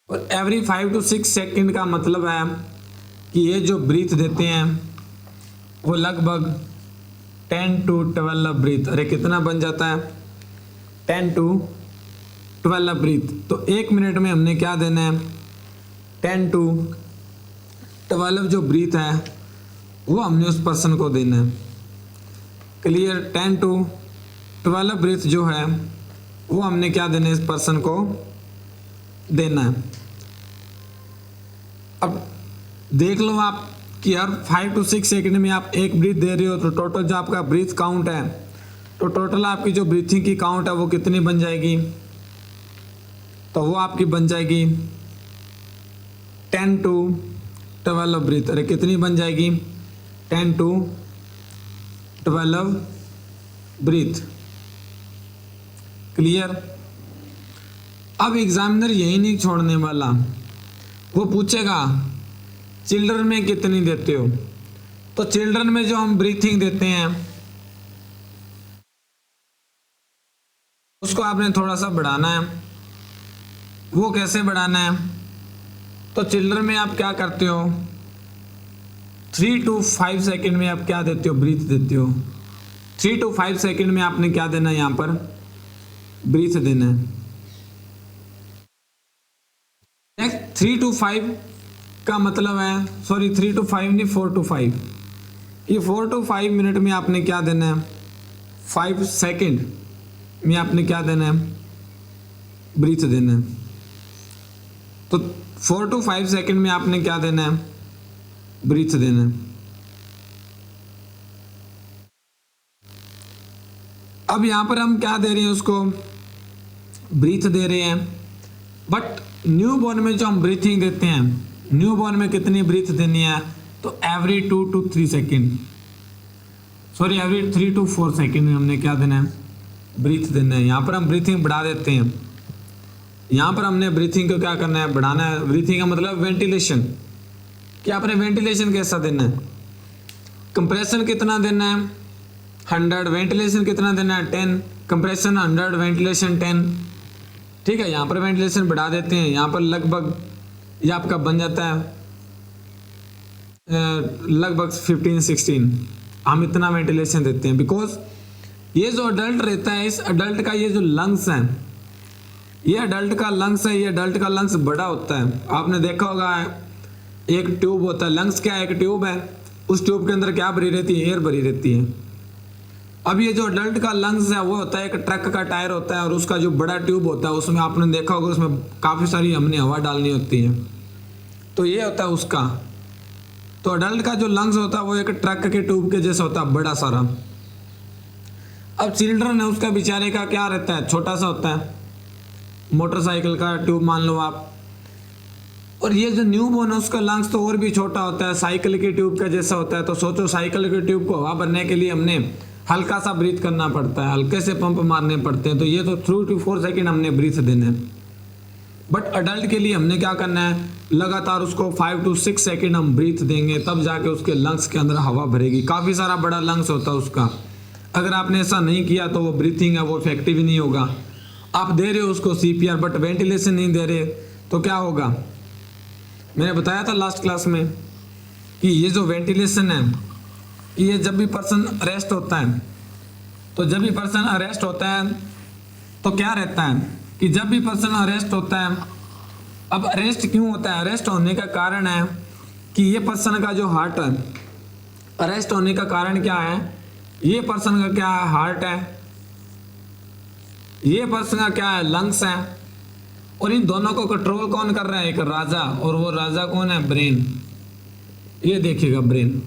और एवरी 5 to 6 सेकेंड का मतलब है कि ये जो ब्रीथ देते हैं वो लगभग 10 to 12 ब्रीथ। अरे कितना बन जाता है 10 to 12 ब्रीथ। तो 1 मिनट में हमने क्या देना है 10 to 12 जो ब्रीथ है वो हमने उस पर्सन को देना है, क्लियर। 10 to 12 ब्रीथ जो है वो हमने क्या देना है इस पर्सन को देना है। अब देख लो आप कि हर 5 to 6 सेकंड में आप एक ब्रीथ दे रहे हो, तो टोटल जो आपका ब्रीथ काउंट है, तो टोटल आपकी जो ब्रीथिंग की काउंट है वो कितनी बन जाएगी, तो वो आपकी बन जाएगी 10 to 12 ब्रीथ। अरे कितनी बन जाएगी 10 to 12 ब्रीथ, क्लियर। अब एग्जामिनर यही नहीं छोड़ने वाला, वो पूछेगा चिल्ड्रन में कितनी देते हो। तो चिल्ड्रन में जो हम ब्रीथिंग देते हैं उसको आपने थोड़ा सा बढ़ाना है। वो कैसे बढ़ाना है, तो चिल्ड्रन में आप क्या करते हो 3 to 5 सेकेंड में आप क्या देते हो ब्रीथ देते हो। 3 to 5 सेकेंड में आपने क्या देना है यहाँ पर ब्रीथ देना है। नेक्स्ट 3 to 5 का मतलब है, सॉरी 3 to 5 नहीं 4 to 5, ये 4 to 5 मिनट में आपने क्या देना है 5 सेकेंड में आपने क्या देना है ब्रीथ देना है। तो 4 to 5 सेकेंड में आपने क्या देना है ब्रीथ देना है। अब यहां पर हम क्या दे रहे हैं उसको ब्रीथ दे रहे हैं, बट न्यू बॉर्न में जो हम ब्रीथिंग देते हैं, न्यू बॉर्न में कितनी ब्रीथ देनी है, तो every 2 to 3 second. Sorry every 3 to 4 second में हमने क्या देना है, ब्रीथ देना है। यहाँ पर हम ब्रीथिंग बढ़ा देते हैं, यहाँ पर हमने ब्रीथिंग को क्या करना है, बढ़ाना है। ब्रीथिंग का मतलब वेंटिलेशन, कि आपने वेंटिलेशन कैसा देना है, कंप्रेशन कितना देना है 100, वेंटिलेशन कितना देना है 10, कंप्रेशन 100, वेंटिलेशन 10। ठीक है, यहाँ पर वेंटिलेशन बढ़ा देते हैं, यहाँ पर लगभग ये आपका बन जाता है लगभग 15-16। हम इतना वेंटिलेशन देते हैं बिकॉज ये जो अडल्ट रहता है, इस अडल्ट का ये जो लंग्स है, ये अडल्ट का लंग्स है, ये अडल्ट का लंग्स बड़ा होता है। आपने देखा होगा एक ट्यूब होता है, लंग्स क्या है, एक ट्यूब है, उस ट्यूब के अंदर क्या भरी रहती है, एयर भरी रहती है। अब ये जो अडल्ट का लंग्स है वो होता है एक ट्रक का टायर होता है, और उसका जो बड़ा ट्यूब होता है उसमें आपने देखा होगा उसमें काफ़ी सारी हमने हवा डालनी होती है, तो ये होता है उसका। तो अडल्ट का जो लंग्स होता है वो एक ट्रक के ट्यूब के जैसा होता है, बड़ा सारा। अब चिल्ड्रन है, उसका बेचारे का क्या रहता है, छोटा सा होता है, मोटरसाइकिल का ट्यूब मान लो आप। और ये जो न्यू बॉर्न है उसका लंग्स तो और भी छोटा होता है, साइकिल के ट्यूब का जैसा होता है। तो सोचो साइकिल के ट्यूब को हवा भरने के लिए हमने हल्का सा ब्रीथ करना पड़ता है, हल्के से पंप मारने पड़ते हैं। तो ये तो 3 to 4 सेकेंड हमने ब्रीथ देना है। बट अडल्ट के लिए हमने क्या करना है, लगातार उसको 5 to 6 सेकेंड हम ब्रीथ देंगे, तब जाके उसके लंग्स के अंदर हवा भरेगी। काफ़ी सारा बड़ा लंग्स होता है उसका। अगर आपने ऐसा नहीं किया तो वो ब्रीथिंग है वो इफेक्टिव ही नहीं होगा। आप दे रहे हो उसको CPR बट वेंटिलेशन नहीं दे रहे तो क्या होगा। मैंने बताया था लास्ट क्लास में कि ये जो वेंटिलेशन है, ये जब भी पर्सन अरेस्ट होता है, तो जब भी पर्सन अरेस्ट होता है तो क्या रहता है कि जब भी पर्सन अरेस्ट होता है, अब अरेस्ट क्यों होता है, अरेस्ट होने का कारण है कि ये पर्सन का जो हार्ट है, अरेस्ट होने का कारण क्या है, ये पर्सन का क्या है, हार्ट है, ये पर्सन का क्या है, लंग्स है। और इन दोनों को कंट्रोल कौन कर रहा है, एक राजा, और वो राजा कौन है, ब्रेन। ये देखिएगा ब्रेन।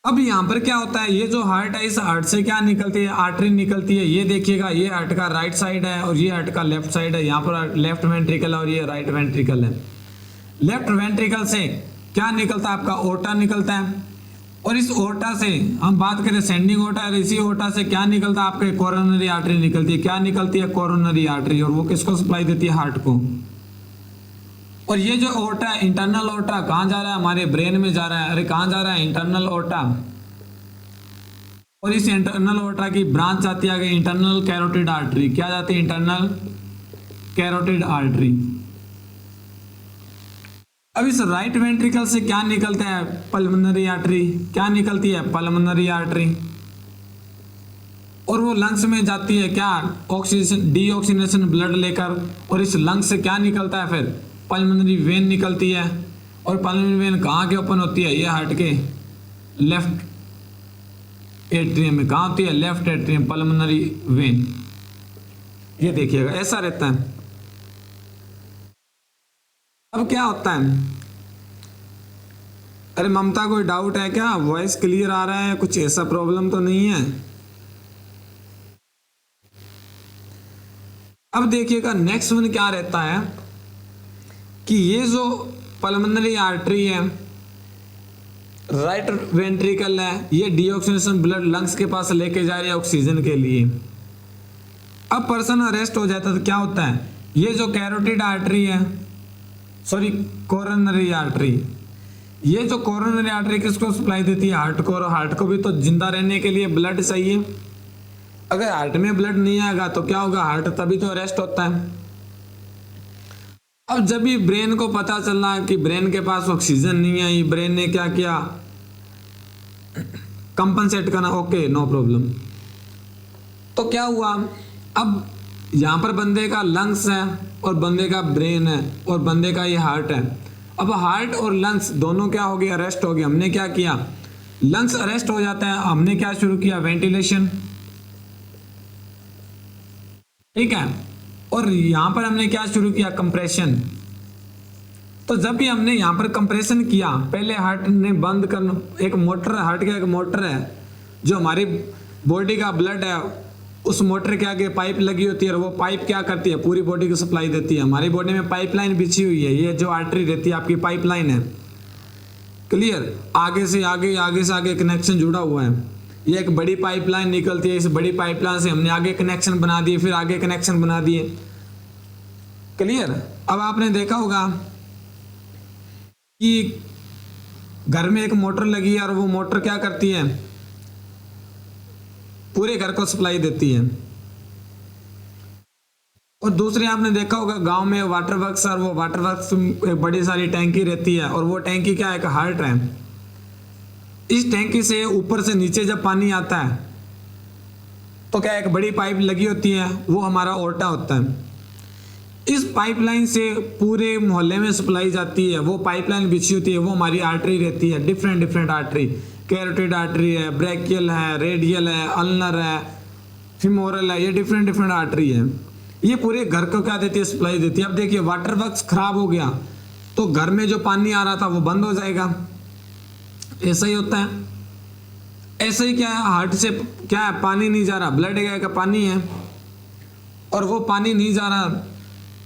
अब यहाँ पर क्या होता है, ये जो हार्ट है, इस हार्ट से क्या निकलती है, आर्टरी निकलती है। ये देखिएगा, ये हार्ट का राइट साइड है और ये हार्ट का लेफ्ट साइड है। यहाँ पर लेफ्ट वेंट्रिकल है और ये राइट वेंट्रिकल है। लेफ्ट वेंट्रिकल से क्या निकलता है, आपका ओर्टा निकलता है। और इस ओर्टा से हम बात करें सेंडिंग ओर्टा है, इसी ओर्टा से क्या निकलता है, आपके कोरोनरी आर्टरी निकलती है। क्या निकलती है, कोरोनरी आर्टरी, और वो किसको सप्लाई देती है, हार्ट को। और ये जो ओर्टा है, इंटरनल ओर्टा, कहाँ जा रहा है, हमारे ब्रेन में जा रहा है। अरे कहाँ जा रहा है, इंटरनल ओर्टा। और इस इंटरनल ओर्टा की ब्रांच आती है आगे इंटरनल कैरोटिड आर्टरी। क्या जाती है, इंटरनल कैरोटिड आर्टरी। अब इस राइट वेंट्रिकल से क्या निकलता है, पल्मोनरी आर्टरी। क्या निकलती है, पल्मोनरी आर्टरी। और वो लंग्स में जाती है क्या, ऑक्सीजन, डीऑक्सीनेशन ब्लड लेकर। और इस लंग्स से क्या निकलता है, फिर पल्मोनरी वेन निकलती है। और पल्मोनरी वेन कहाँ के ओपन होती है, ये हार्ट के लेफ्ट एट्रियम में। कहाँ होती है, लेफ्ट एट्रियम, पल्मोनरी वेन। ये देखिएगा ऐसा रहता है। अब क्या होता है, अरे ममता कोई डाउट है क्या, वॉइस क्लियर आ रहा है, कुछ ऐसा प्रॉब्लम तो नहीं है। अब देखिएगा नेक्स्ट वन क्या रहता है कि ये जो पल्मोनरी आर्टरी है, राइट वेंट्रिकल है, ये डीऑक्सीनेशन ब्लड लंग्स के पास लेके जा रही है ऑक्सीजन के लिए। अब पर्सन अरेस्ट हो जाता है तो क्या होता है, ये जो कैरोटिड आर्टरी है, सॉरी कोरोनरी आर्टरी, ये जो कोरोनरी आर्टरी किसको सप्लाई देती है, हार्ट को। और हार्ट को भी तो जिंदा रहने के लिए ब्लड चाहिए। अगर हार्ट में ब्लड नहीं आएगा तो क्या होगा, हार्ट तभी तो अरेस्ट होता है। अब जब भी ब्रेन को पता चला कि ब्रेन के पास ऑक्सीजन नहीं आई, ब्रेन ने क्या किया, कंपनसेट करना, ओके नो प्रॉब्लम। तो क्या हुआ, अब यहाँ पर बंदे का लंग्स है और बंदे का ब्रेन है और बंदे का ये हार्ट है। अब हार्ट और लंग्स दोनों क्या हो गए, अरेस्ट हो गए। हमने क्या किया, लंग्स अरेस्ट हो जाता है, हमने क्या शुरू किया, वेंटिलेशन। ठीक है, और यहां पर हमने क्या शुरू किया, कंप्रेशन। तो जब भी हमने यहां पर कंप्रेशन किया, पहले हार्ट ने बंद करना, एक मोटर, हार्ट का एक मोटर है जो हमारी बॉडी का ब्लड है, उस मोटर के आगे पाइप लगी होती है और वो पाइप क्या करती है, पूरी बॉडी को सप्लाई देती है। हमारी बॉडी में पाइपलाइन बिछी हुई है, ये जो आर्टरी रहती है आपकी पाइपलाइन है। क्लियर, आगे से आगे, आगे से आगे कनेक्शन जुड़ा हुआ है। ये एक बड़ी पाइपलाइन निकलती है, इस बड़ी पाइपलाइन से हमने आगे कनेक्शन बना दिए, फिर आगे कनेक्शन बना दिए। क्लियर। अब आपने देखा होगा कि घर में एक मोटर लगी है और वो मोटर क्या करती है, पूरे घर को सप्लाई देती है। और दूसरे आपने देखा होगा गांव में वाटर वर्क्स, और वो वाटर वर्क्स एक बड़ी सारी टैंकी रहती है, और वो टैंकी क्या है, एक हार्ट है। इस टैंकी से ऊपर से नीचे जब पानी आता है तो क्या एक बड़ी पाइप लगी होती है, वो हमारा ओरटा होता है। इस पाइपलाइन से पूरे मोहल्ले में सप्लाई जाती है। वो पाइपलाइन बिछी होती है, वो हमारी आर्टरी रहती है, different different artery, carotid artery है, ब्रैकियल है, रेडियल है, अल्नर है, फिमोरल है, ये डिफरेंट डिफरेंट आर्टरी है। ये पूरे घर को क्या देती है, सप्लाई देती है। अब देखिए वाटर वर्क्स खराब हो गया तो घर में जो पानी आ रहा था वो बंद हो जाएगा, ऐसा ही होता है। ऐसा ही क्या है, हार्ट से क्या है, पानी नहीं जा रहा, ब्लड का पानी है और वो पानी नहीं जा रहा।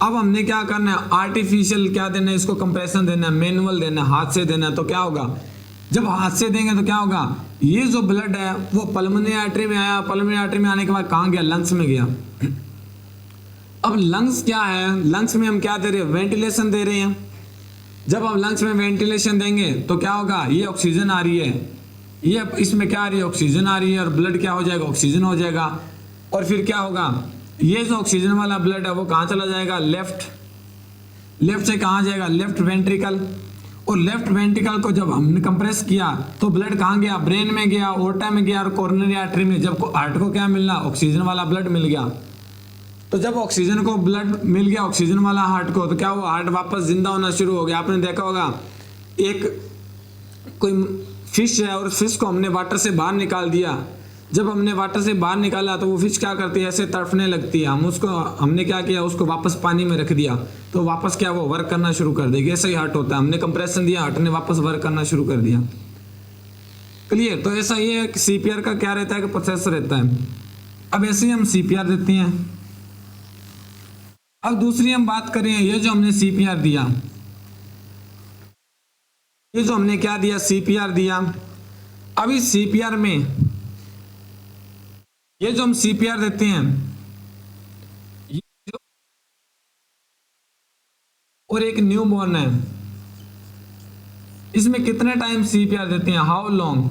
अब हमने क्या करना है, आर्टिफिशियल क्या देना है, इसको कंप्रेशन देना है, मैनुअल देना है, हाथ से देना है। तो क्या होगा, जब हाथ से देंगे तो क्या होगा, ये जो ब्लड है वो पल्मोनरी आर्टरी में आया, पल्मोनरी आर्टरी में आने के बाद कहाँ गया, लंग्स में गया। अब लंग्स क्या है, लंग्स में हम क्या दे रहे हैं, वेंटिलेशन दे रहे हैं। जब हम लंग्स में वेंटिलेशन देंगे तो क्या होगा, ये ऑक्सीजन आ रही है, ये इसमें क्या आ रही है, ऑक्सीजन आ रही है, और ब्लड क्या हो जाएगा, ऑक्सीजन हो जाएगा। और फिर क्या होगा, ये जो ऑक्सीजन वाला ब्लड है वो कहाँ चला जाएगा, लेफ्ट से कहाँ जाएगा, लेफ्ट वेंट्रिकल। और लेफ्ट वेंट्रिकल को जब हमने कंप्रेस किया तो ब्लड कहाँ गया, ब्रेन में गया, ओर्टा में गया और कोरोनरी आर्टरी में। जब हार्ट को क्या मिलना, ऑक्सीजन वाला ब्लड मिल गया। तो जब ऑक्सीजन को ब्लड मिल गया, ऑक्सीजन वाला हार्ट को, तो क्या हुआ, हार्ट वापस जिंदा होना शुरू हो गया। आपने देखा होगा एक कोई फिश है और फिश को हमने वाटर से बाहर निकाल दिया। जब हमने वाटर से बाहर निकाला तो वो फिश क्या करती है, ऐसे तड़फने लगती है। हमने क्या किया, उसको वापस पानी में रख दिया तो वापस क्या, वो वर्क करना शुरू कर देगी। ऐसा ही हार्ट होता है, हमने कंप्रेशन दिया, हार्ट ने वापस वर्क करना शुरू कर दिया। क्लियर। तो ऐसा ये सीपीआर का क्या रहता है कि प्रोसेस रहता है। अब ऐसे ही हम सीपीआर देते हैं। अब दूसरी हम बात करें, ये जो हमने सीपीआर दिया, ये जो हमने क्या दिया, सीपीआर दिया। अब इस सीपीआर में ये जो हम सीपीआर देते हैं, ये जो और एक न्यू बॉर्न है, इसमें कितने टाइम सीपीआर देते हैं, हाउ लॉन्ग,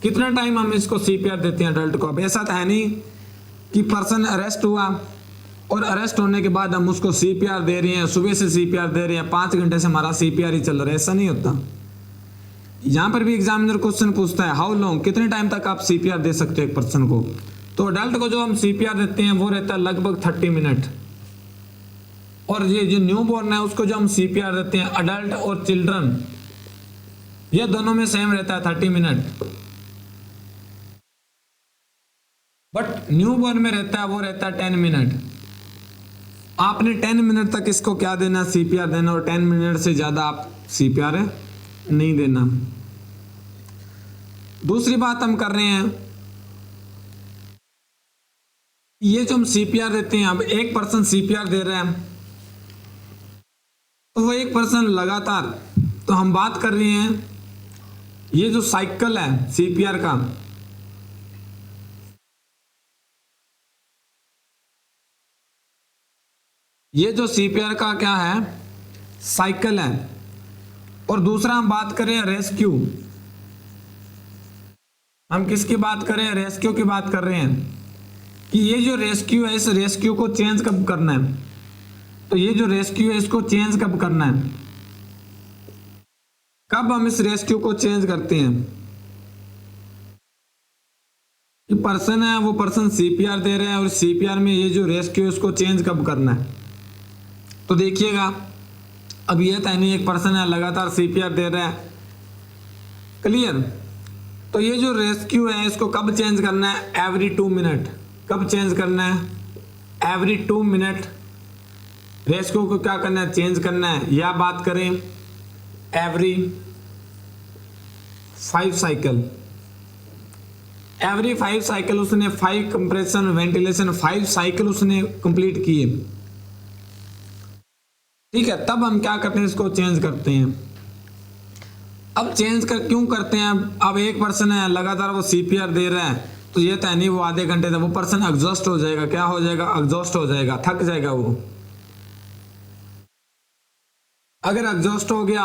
कितना टाइम हम इसको सीपीआर देते हैं अडल्ट को। अब ऐसा तो है नहीं कि पर्सन अरेस्ट हुआ और अरेस्ट होने के बाद हम उसको सीपीआर दे रहे हैं, सुबह से सीपीआर दे रहे हैं, 5 घंटे से हमारा सीपीआर ही चल रहा है, ऐसा नहीं होता। यहां पर भी एग्जामिनर क्वेश्चन पूछता है, हाउ लॉन्ग, कितने टाइम तक आप सीपीआर दे सकते हो एक पर्सन को। तो अडल्ट को जो हम सीपीआर देते हैं वो रहता है लगभग 30 मिनट। और ये जो न्यू बॉर्न है उसको जो हम सीपीआर देते हैं, अडल्ट और चिल्ड्रन, ये दोनों में सेम रहता है 30 मिनट। बट न्यू बॉर्न में रहता है, वो रहता है 10 मिनट। आपने 10 मिनट तक इसको क्या देना, सीपीआर देना, और 10 मिनट से ज्यादा आप सीपीआर नहीं देना। दूसरी बात हम कर रहे हैं, ये जो हम सीपीआर देते हैं, अब एक पर्सन सीपीआर दे रहा है तो वो एक पर्सन लगातार, तो हम बात कर रहे हैं ये जो साइकिल है सीपीआर का, ये जो सीपीआर का क्या है, साइकिल है। और दूसरा हम बात करें रेस्क्यू, हम किसकी बात करें, रेस्क्यू की बात कर रहे हैं कि ये जो रेस्क्यू है, इस रेस्क्यू को चेंज कब करना है। तो ये जो रेस्क्यू है इसको चेंज कब करना है, कब हम इस रेस्क्यू को चेंज करते हैं। ये पर्सन है, वो पर्सन सीपीआर दे रहे हैं और सीपीआर में ये जो रेस्क्यू है उसको चेंज कब करना है। तो देखिएगा, अब ये तो नहीं, एक पर्सन है लगातार सीपीआर दे रहा है, क्लियर। तो ये जो रेस्क्यू है इसको कब चेंज करना है, एवरी 2 मिनट। कब चेंज करना है, एवरी 2 मिनट रेस्क्यू को क्या करना है, चेंज करना है। या बात करें एवरी 5 साइकिल, एवरी 5 साइकिल उसने 5 कंप्रेशन वेंटिलेशन 5 साइकिल उसने कंप्लीट किए। ठीक है, तब हम क्या करते हैं, इसको चेंज करते हैं। अब चेंज कर क्यों करते हैं, अब एक पर्सन है लगातार वो सीपीआर दे रहा है, तो ये तय नहीं वो आधे घंटे तक वो पर्सन एग्जॉस्ट हो जाएगा, क्या हो जाएगा, एग्जॉस्ट हो जाएगा, थक जाएगा वो। अगर एग्जॉस्ट हो गया,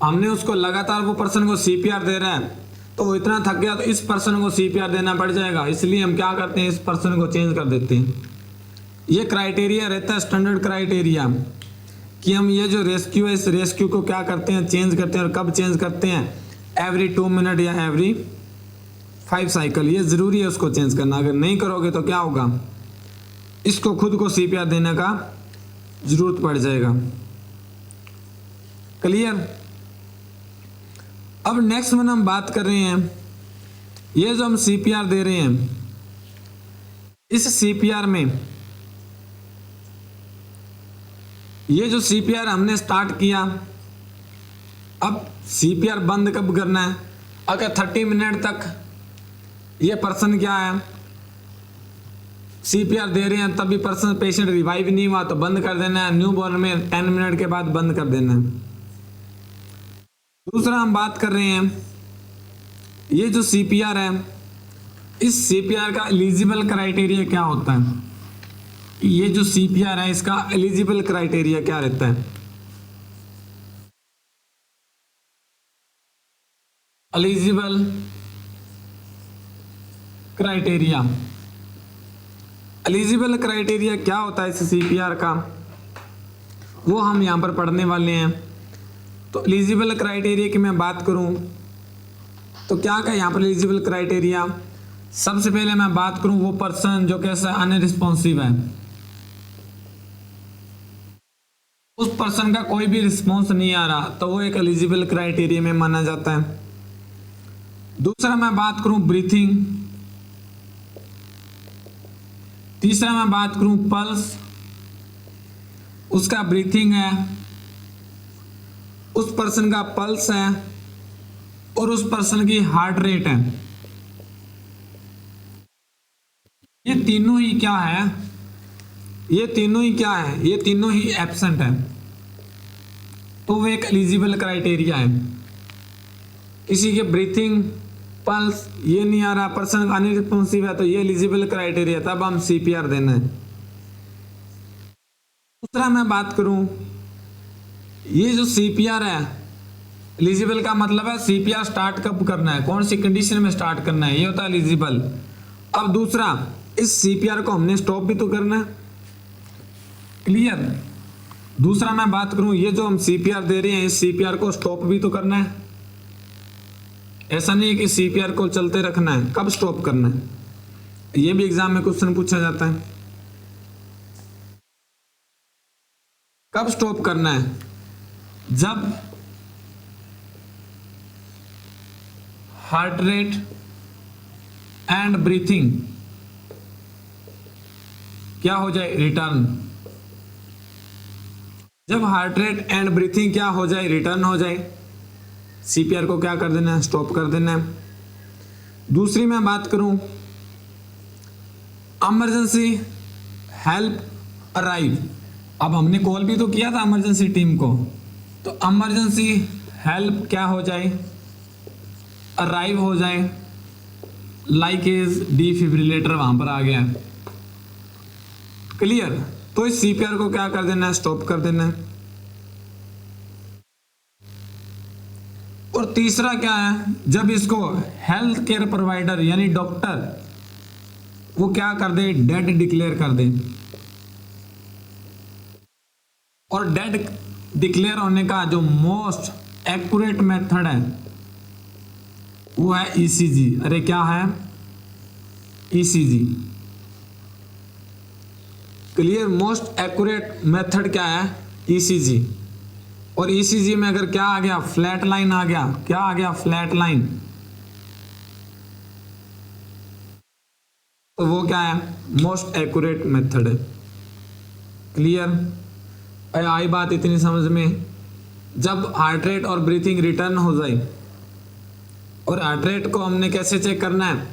हमने उसको लगातार वो पर्सन को सीपीआर दे रहा है, तो वो इतना थक गया तो इस पर्सन को सीपीआर देना पड़ जाएगा, इसलिए हम क्या करते हैं, इस पर्सन को चेंज कर देते हैं। ये क्राइटेरिया रहता है स्टैंडर्ड क्राइटेरिया कि हम ये जो रेस्क्यू है, इस रेस्क्यू को क्या करते हैं, चेंज करते हैं। और कब चेंज करते हैं, एवरी 2 मिनट या एवरी 5 साइकिल, ये ज़रूरी है उसको चेंज करना। अगर नहीं करोगे तो क्या होगा, इसको खुद को सीपीआर देने का ज़रूरत पड़ जाएगा। क्लियर। अब नेक्स्ट में हम बात कर रहे हैं, ये जो हम सीपीआर दे रहे हैं, इस सीपीआर में ये जो सीपीआर हमने स्टार्ट किया, अब सीपीआर बंद कब करना है, अगर 30 मिनट तक ये पर्सन क्या है सीपीआर दे रहे हैं, तभी पर्सन पेशेंट रिवाइव नहीं हुआ तो बंद कर देना है। न्यू बॉर्न में 10 मिनट के बाद बंद कर देना है। दूसरा हम बात कर रहे हैं, ये जो सीपीआर है, इस सीपीआर का एलिजिबल क्राइटेरिया क्या होता है, ये जो सीपीआर है इसका एलिजिबल क्राइटेरिया क्या रहता है। एलिजिबल क्राइटेरिया, एलिजिबल क्राइटेरिया क्या होता है इस सीपीआर का, वो हम यहां पर पढ़ने वाले हैं। तो एलिजिबल क्राइटेरिया की मैं बात करूं तो क्या क्या यहाँ पर एलिजिबल क्राइटेरिया, सबसे पहले मैं बात करूं वो पर्सन जो कैसा अनरिस्पॉन्सिव है, उस पर्सन का कोई भी रिस्पॉन्स नहीं आ रहा, तो वो एक एलिजिबल क्राइटेरिया में माना जाता है। दूसरा मैं बात करूं ब्रीथिंग, तीसरा मैं बात करूं पल्स, उसका ब्रीथिंग है, उस पर्सन का पल्स है और उस पर्सन की हार्ट रेट है। ये तीनों ही क्या है, ये तीनों ही क्या है, ये तीनों ही एब्सेंट है, तो वो एक एलिजिबल क्राइटेरिया है। किसी के ब्रीथिंग पल्स ये नहीं आ रहा, पर्सन अनरिस्पॉन्सिव है, तो ये एलिजिबल क्राइटेरिया, तब हम सीपीआर देना है। दूसरा मैं बात करूं, ये जो सीपीआर है, एलिजिबल का मतलब है सीपीआर स्टार्ट कब करना है, कौन सी कंडीशन में स्टार्ट करना है, ये होता है एलिजिबल। अब दूसरा, इस सीपीआर को हमने स्टॉप भी तो करना है। क्लियर। दूसरा मैं बात करूं, ये जो हम सीपीआर दे रहे हैं, इस सीपीआर को स्टॉप भी तो करना है। ऐसा नहीं है कि सीपीआर को चलते रखना है, कब स्टॉप करना है, ये भी एग्जाम में क्वेश्चन पूछा जाता है। कब स्टॉप करना है, जब हार्ट रेट एंड ब्रीथिंग क्या हो जाए, रिटर्न। जब हार्ट रेट एंड ब्रीथिंग क्या हो जाए, रिटर्न हो जाए, सीपीआर को क्या कर देना है, स्टॉप कर देना है। दूसरी मैं बात करूं, इमरजेंसी हेल्प अराइव, अब हमने कॉल भी तो किया था इमरजेंसी टीम को, तो इमरजेंसी हेल्प क्या हो जाए, अराइव हो जाए, लाइक इज डिफिब्रिलेटर वहां पर आ गया। क्लियर। तो इस सीपीआर को क्या कर देना है, स्टॉप कर देना है। और तीसरा क्या है, जब इसको हेल्थ केयर प्रोवाइडर यानी डॉक्टर वो क्या कर दे, डेड डिक्लेयर कर दे। और डेड डिक्लेयर होने का जो मोस्ट एक्यूरेट मेथड है वो है ईसीजी। अरे क्या है, ECG. Clear. Most accurate method क्या है, ईसीजी। और ईसीजी में अगर क्या आ गया, फ्लैट लाइन आ गया, क्या आ गया, फ्लैट लाइन, तो वो क्या है, मोस्ट एक्यूरेट मेथड है। क्लियर। आई बात इतनी समझ में। जब हार्ट रेट और ब्रीथिंग रिटर्न हो जाए, और हार्ट रेट को हमने कैसे चेक करना है,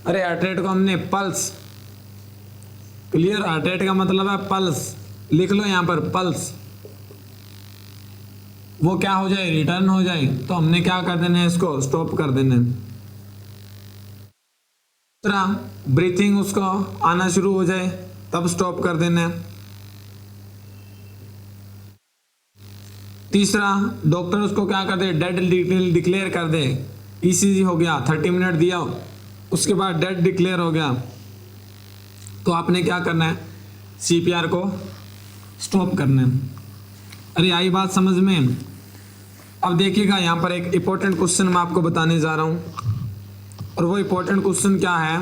अरे हार्ट रेट को हमने पल्स, क्लियर, हार्ट रेट का मतलब है पल्स, लिख लो यहां पर पल्स, वो क्या हो जाए, रिटर्न हो जाए, तो हमने क्या कर देना है, इसको स्टॉप कर देना है। दूसरा, ब्रीथिंग उसको आना शुरू हो जाए तब स्टॉप कर देना है। तीसरा, डॉक्टर उसको क्या कर दे, डेड डिक्लेयर कर दे। ईसीजी हो गया, 30 मिनट दिया, उसके बाद डेड डिक्लेयर हो गया, तो आपने क्या करना है, सीपीआर को स्टॉप करना है। अरे आई बात समझ में। अब देखिएगा यहाँ पर एक इंपॉर्टेंट क्वेश्चन मैं आपको बताने जा रहा हूँ, और वो इंपॉर्टेंट क्वेश्चन क्या है,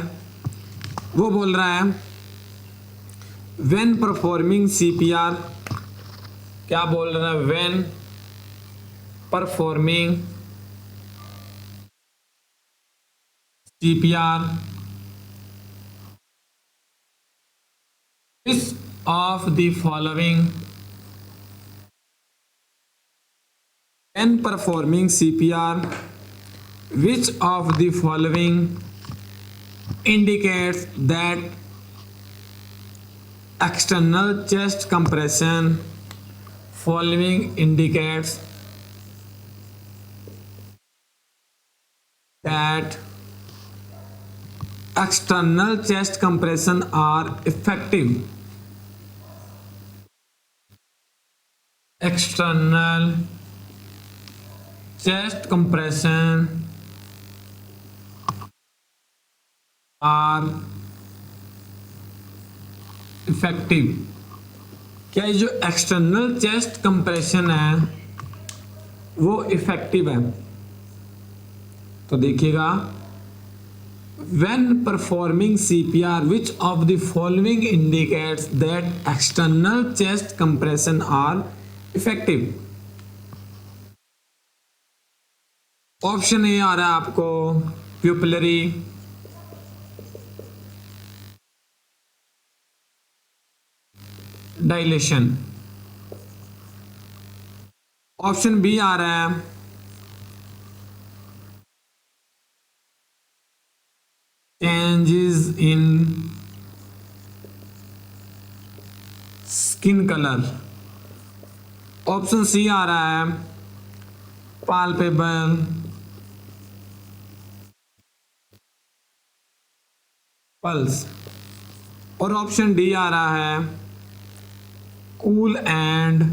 वो बोल रहा है व्हेन परफॉर्मिंग सीपीआर, क्या बोल रहा है, when performing CPR which of the following, when performing CPR, which of the following indicates that external chest compression, following indicates that external chest compression are effective, external chest compression are effective। क्या ये जो एक्सटर्नल चेस्ट कंप्रेशन है वो इफेक्टिव है? तो देखिएगा, when performing CPR, which of the following indicates that external chest compression are effective? Option A आ रहा है आपको प्यूपिलरी, डायलेशन। ऑप्शन बी आ रहा है changes in skin colour. Option C आ रहा है पाल्पेबल पल्स, और ऑप्शन डी आ रहा है कूल एंड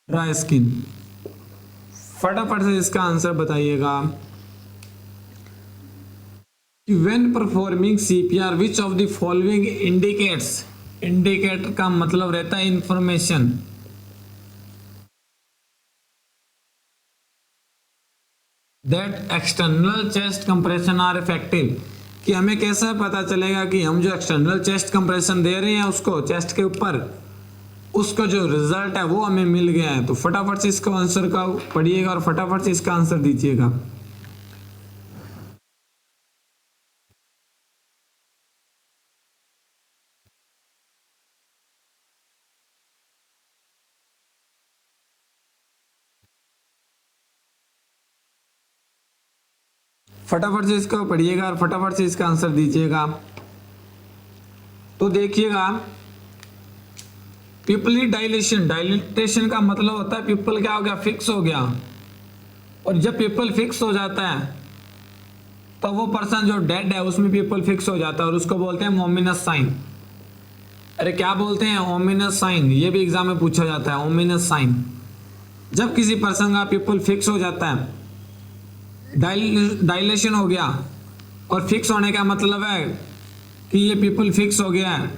ड्राई स्किन। फटाफट से इसका आंसर बताइएगा कि when performing CPR which of the following indicates, indicator का मतलब रहता है information, that external chest compression are effective. कि हमें कैसा पता चलेगा कि हम जो एक्सटर्नल चेस्ट कंप्रेशन दे रहे हैं उसको चेस्ट के ऊपर, उसका जो रिजल्ट है वो हमें मिल गया है। तो फटाफट से इसका आंसर का पढ़िएगा और फटाफट से इसका आंसर दीजिएगा। फटाफट से इसका पढ़िएगा और फटाफट से इसका आंसर दीजिएगा। तो देखिएगा, पिपली डायलेशन, डायलिटेशन का मतलब होता है पिपल क्या हो गया, फिक्स हो गया। और जब पिपल फिक्स हो जाता है तो वो पर्सन जो डेड है उसमें पिपल फिक्स हो जाता है और उसको बोलते हैं ओमिनस साइन। अरे क्या बोलते हैं, ओमिनस साइन। ये भी एग्जाम में पूछा जाता है, ओमिनस साइन। जब किसी पर्सन का पिपल फिक्स हो जाता है, डायलेशन हो गया, और फिक्स होने का मतलब है कि ये पीपल फिक्स हो गया है।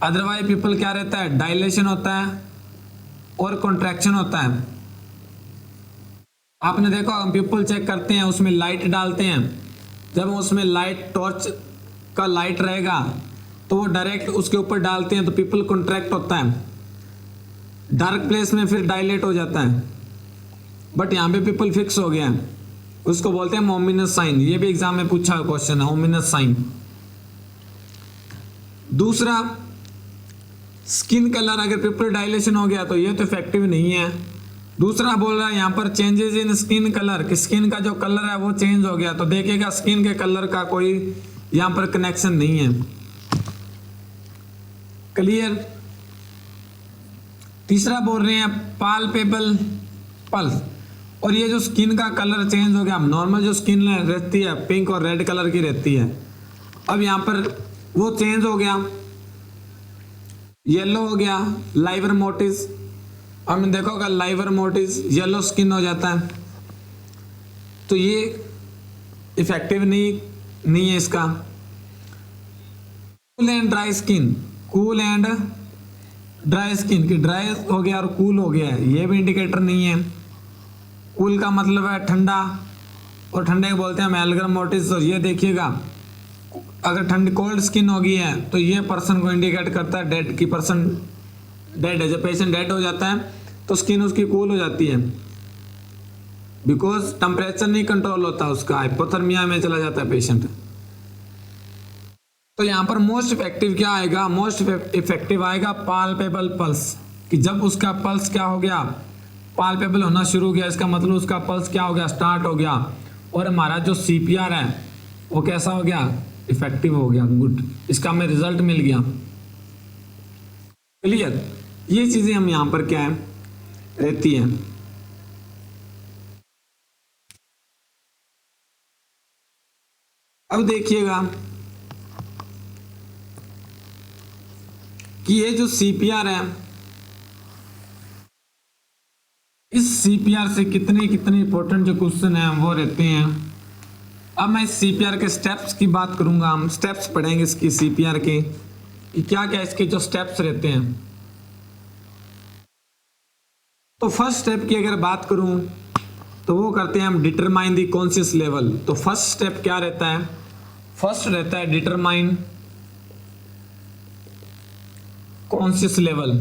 अदरवाइज पीपल क्या रहता है, डायलेशन होता है और कॉन्ट्रैक्शन होता है। आपने देखो, हम पीपल चेक करते हैं, उसमें लाइट डालते हैं, जब उसमें लाइट, टॉर्च का लाइट रहेगा तो वो डायरेक्ट उसके ऊपर डालते हैं तो पीपल कॉन्ट्रैक्ट होता है, डार्क प्लेस में फिर डायलेट हो जाता है। बट यहाँ पे पीपल फिक्स हो गया है, उसको बोलते हैं ओमिनस साइन। ये भी एग्जाम में पूछा क्वेश्चन है, ओमिनस साइन। दूसरा, स्किन कलर, अगर पिपल डायलेशन हो गया तो ये तो इफेक्टिव नहीं है। दूसरा बोल रहा है यहाँ पर चेंजेस इन स्किन कलर, कि स्किन का जो कलर है वो चेंज हो गया, तो देखिएगा स्किन के कलर का कोई यहाँ पर कनेक्शन नहीं है। क्लियर? तीसरा बोल रहे हैं पाल्पेबल पल्स, और ये जो स्किन का कलर चेंज हो गया, नॉर्मल जो स्किन रहती है पिंक और रेड कलर की रहती है, अब यहाँ पर वो चेंज हो गया, येलो हो गया, लाइवर मोटिस। हमने देखा होगा लाइवर मोटिस येलो स्किन हो जाता है, तो ये इफेक्टिव नहीं है इसका। Cool and dry skin, cool and dry skin की ड्राई हो गया और कूल हो गया है, ये भी इंडिकेटर नहीं है। कूल का मतलब है ठंडा, और ठंडे को बोलते हैं एमेलगम मोटिस। और ये देखिएगा अगर ठंडी कोल्ड स्किन हो गई है तो ये पर्सन को इंडिकेट करता है डेड की, पर्सन डेड है। जब पेशेंट डेड हो जाता है तो स्किन उसकी कूल हो जाती है, बिकॉज टेम्परेचर नहीं कंट्रोल होता उसका, हाइपोथर्मिया में चला जाता है पेशेंट। तो यहाँ पर मोस्ट इफेक्टिव क्या आएगा, मोस्ट इफेक्टिव आएगा पाल्पेबल पल्स, कि जब उसका पल्स क्या हो गया, पाल्पेबल होना शुरू हो गया, इसका मतलब उसका पल्स क्या हो गया, स्टार्ट हो गया, और हमारा जो सीपीआर है वो कैसा हो गया, इफेक्टिव हो गया, गुड, इसका हमें रिजल्ट मिल गया। क्लियर, ये चीजें हम यहाँ पर क्या है रहती हैं। अब देखिएगा कि ये जो सीपीआर है, इस सीपीआर से कितने इंपॉर्टेंट जो क्वेश्चन है वो रहते हैं। अब मैं इस सीपीआर के स्टेप्स की बात करूंगा, हम स्टेप्स पढ़ेंगे इसकी सीपीआर के, कि क्या क्या इसके जो स्टेप्स रहते हैं। तो फर्स्ट स्टेप की अगर बात करूं तो वो करते हैं हम डिटरमाइन द कॉन्शियस लेवल। तो फर्स्ट स्टेप क्या रहता है, फर्स्ट रहता है determine conscious level,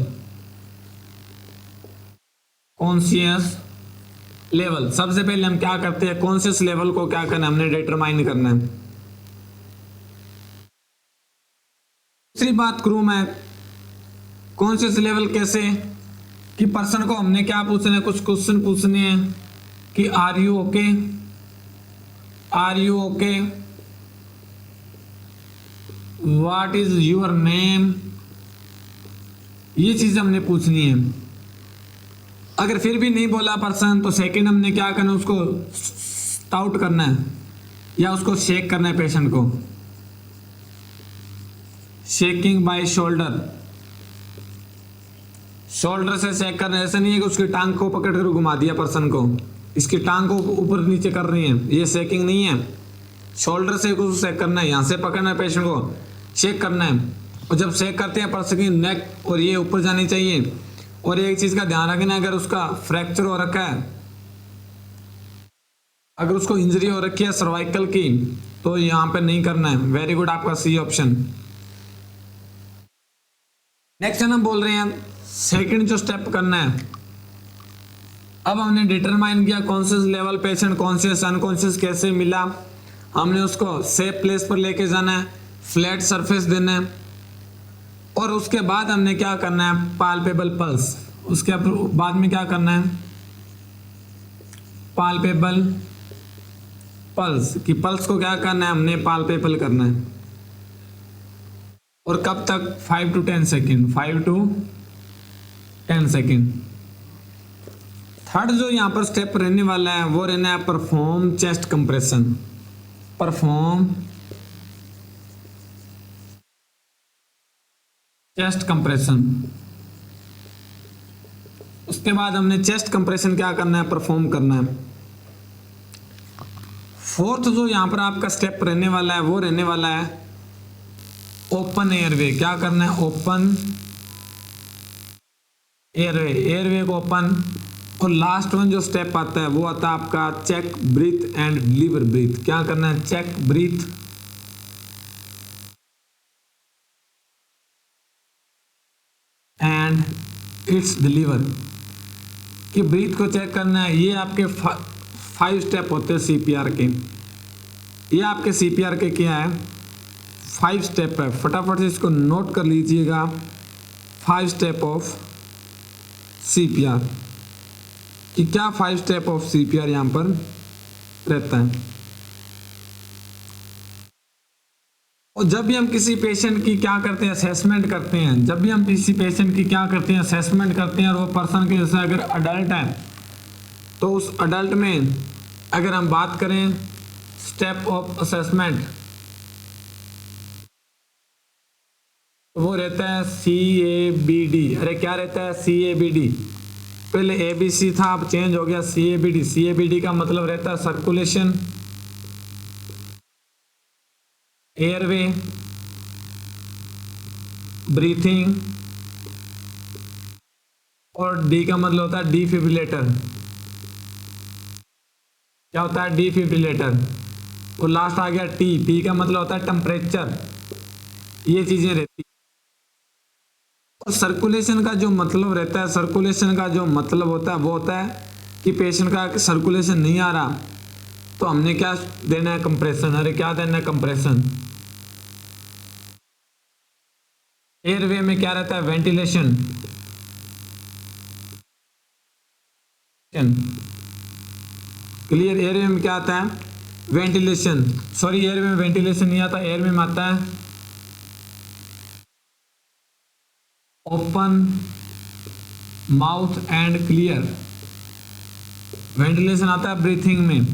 conscious level. सबसे पहले हम क्या करते हैं, कॉन्शियस लेवल को क्या करना है, हमने डिटरमाइन करना है। दूसरी बात करूं मैं, कॉन्शियस लेवल कैसे, कि पर्सन को हमने क्या पूछना है, कुछ क्वेश्चन पूछने हैं कि are you okay, are you okay, what is your name, ये चीज हमने पूछनी है। अगर फिर भी नहीं बोला पर्सन तो सेकंड हमने क्या करना है, उसको स्टाउट करना है या उसको शेक करना है पेशेंट को, शेकिंग बाय शोल्डर, शोल्डर से शेक करना। ऐसा नहीं है कि उसकी टांग को पकड़ कर घुमा दिया पर्सन को, इसकी टांग को ऊपर नीचे कर रही है, ये शेकिंग नहीं है। शोल्डर से उसको शेक करना है, यहाँ से पकड़ना है पेशेंट को, शेक करना है। और जब शेक करते हैं पर्सन की नेक और ये ऊपर जानी चाहिए। और एक चीज का ध्यान रखना, अगर उसका फ्रैक्चर हो रखा है, अगर उसको इंजरी हो रखी है सर्वाइकल की, तो यहाँ पे नहीं करना है। वेरी गुड, आपका सी ऑप्शन। नेक्स्ट हम बोल रहे हैं सेकंड जो स्टेप करना है। अब हमने डिटरमाइन किया conscious level, patient conscious unconscious कैसे मिला, हमने उसको सेफ प्लेस पर लेके जाना है, फ्लैट सरफेस देना है, और उसके बाद हमने क्या करना है, पाल्पेबल पल्स। उसके बाद में क्या करना है, पाल्पेबल पल्स, कि पल्स को क्या करना है, हमने पाल्पेबल करना है। और कब तक, 5 to 10 second, 5 to 10 second. Third जो यहाँ पर स्टेप रहने वाला है वो रहना है perform chest compression, perform chest compression. उसके बाद हमने चेस्ट कंप्रेशन क्या करना है, परफॉर्म करना है। फोर्थ जो यहाँ पर आपका स्टेप रहने वाला है वो रहने वाला है ओपन एयरवे। क्या करना है, ओपन एयरवे, एयरवे को ओपन। और लास्ट वन जो स्टेप आता है वो आता है आपका check breath and deliver breath. क्या करना है, check breath and it's deliver, कि ब्रीथ को चेक करना है। ये आपके 5 स्टेप होते हैं सीपीआर के। ये आपके सीपीआर के क्या है, 5 स्टेप है। फटाफट से इसको नोट कर लीजिएगा, 5 स्टेप ऑफ सीपीआर, कि क्या 5 स्टेप ऑफ सीपीआर यहां पर रहता है। और जब भी हम किसी पेशेंट की क्या करते हैं, असेसमेंट करते हैं, जब भी हम किसी पेशेंट की क्या करते हैं, असेसमेंट करते हैं, और वो पर्सन के जैसे अगर अडल्ट है तो उस अडल्ट में अगर हम बात करें स्टेप ऑफ असेसमेंट, तो वो रहता है CABD। अरे क्या रहता है? CABD। पहले ABC था, अब चेंज हो गया CABD। CABD का मतलब रहता है सर्कुलेशन, एयरवे, ब्रीथिंग, और D का मतलब होता है डिफिब्रिलेटर। क्या होता है? डिफिब्रिलेटर। और लास्ट आ गया T का मतलब होता है टेम्परेचर। ये चीजें रहती हैं। और सर्कुलेशन का जो मतलब रहता है, सर्कुलेशन का जो मतलब होता है वो होता है कि पेशेंट का सर्कुलेशन नहीं आ रहा तो हमने क्या देना है? कंप्रेशन। अरे क्या देना है? कंप्रेशन। एयरवे में क्या रहता है? वेंटिलेशन। क्लियर? एयरवे में क्या आता है? वेंटिलेशन। सॉरी, एयरवे में वेंटिलेशन नहीं आता, एयरवे में आता है open mouth and clear. Ventilation आता है ब्रीथिंग में।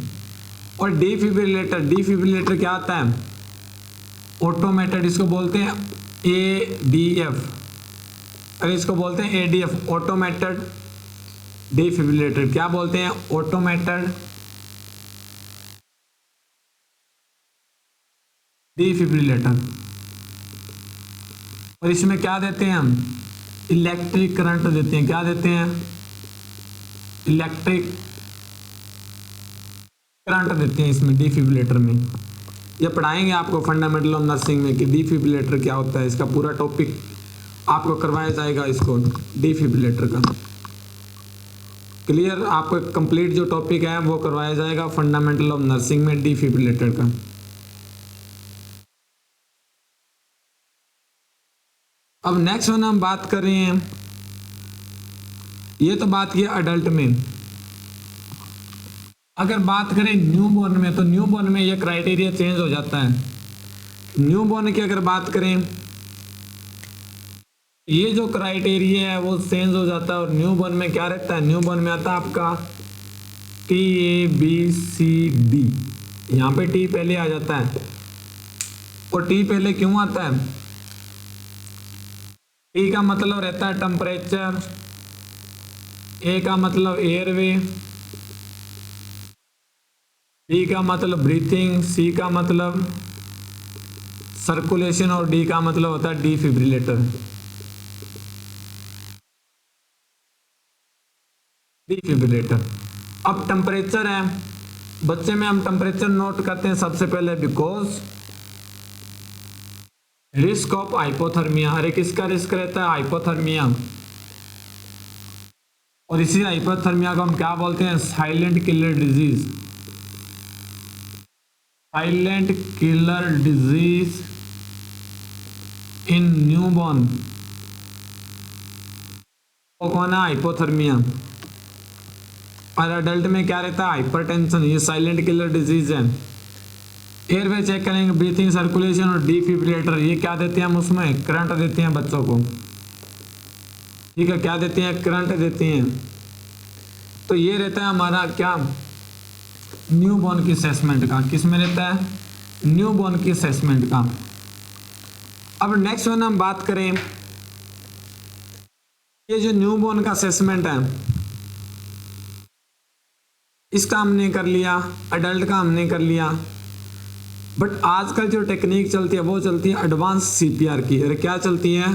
और डिफिब्रिलेटर क्या आता है? ऑटोमेटेड, इसको बोलते हैं ADF। अरे इसको बोलते हैं ADF, ऑटोमेटेड डिफिब्रिलेटर। क्या बोलते हैं? Automated defibrillator. और इसमें क्या देते हैं हम? इलेक्ट्रिक करंट देते हैं। क्या देते हैं? इलेक्ट्रिक करंट देते हैं इसमें, डिफिब्रिलेटर में। ये पढ़ाएंगे आपको फंडामेंटल ऑफ नर्सिंग में कि डिफिब्रिलेटर क्या होता है। इसका पूरा टॉपिक आपको करवाया जाएगा, इसको डिफिब्रिलेटर का। क्लियर? आपको कंप्लीट जो टॉपिक है वो करवाया जाएगा फंडामेंटल ऑफ नर्सिंग में, डिफिब्रिलेटर का। अब नेक्स्ट वन हम बात कर रहे हैं, ये तो बात की अडल्ट में। अगर बात करें न्यूबॉर्न में, तो न्यूबॉर्न में ये क्राइटेरिया चेंज हो जाता है। न्यूबॉर्न की अगर बात करें, ये जो क्राइटेरिया है वो चेंज हो जाता है। और न्यूबॉर्न में क्या रहता है? न्यूबॉर्न में आता है आपका TABCD। यहाँ पे T पहले आ जाता है। और T पहले क्यों आता है? T का मतलब रहता है टेम्परेचर, A का मतलब एयरवे, B का मतलब ब्रीथिंग, C का मतलब सर्कुलेशन, और D का मतलब होता है डिफिब्रिलेटर। डिफिब्रिलेटर। अब टेम्परेचर है, बच्चे में हम टेम्परेचर नोट करते हैं सबसे पहले बिकॉज रिस्क ऑफ हाइपोथर्मिया। अरे किसका रिस्क रहता है? हाइपोथर्मिया। और इसी हाइपोथर्मिया को हम क्या बोलते हैं? Silent killer disease. Silent killer disease in newborn वो कौन है? हाइपोथर्मिया। और अडल्ट में क्या रहता है? हाइपरटेंशन। ये साइलेंट किलर डिजीज है। एयरवे चेक करेंगे, ब्रीथिंग, सर्कुलेशन और डिफिब्रिलेटर। ये क्या देते हैं हम? उसमें करंट देते हैं बच्चों को। ठीक है, क्या देते हैं? करंट देते हैं। तो ये रहता है हमारा क्या? न्यूबॉर्न की असेसमेंट का। किस में रहता है? न्यूबॉर्न की असेसमेंट का। अब नेक्स्ट वन हम बात करें, ये जो न्यूबॉर्न का असेसमेंट है इसका हमने कर लिया, अडल्ट का हमने कर लिया। बट आजकल जो टेक्निक चलती है वो चलती है एडवांस CPR की। अरे क्या चलती है?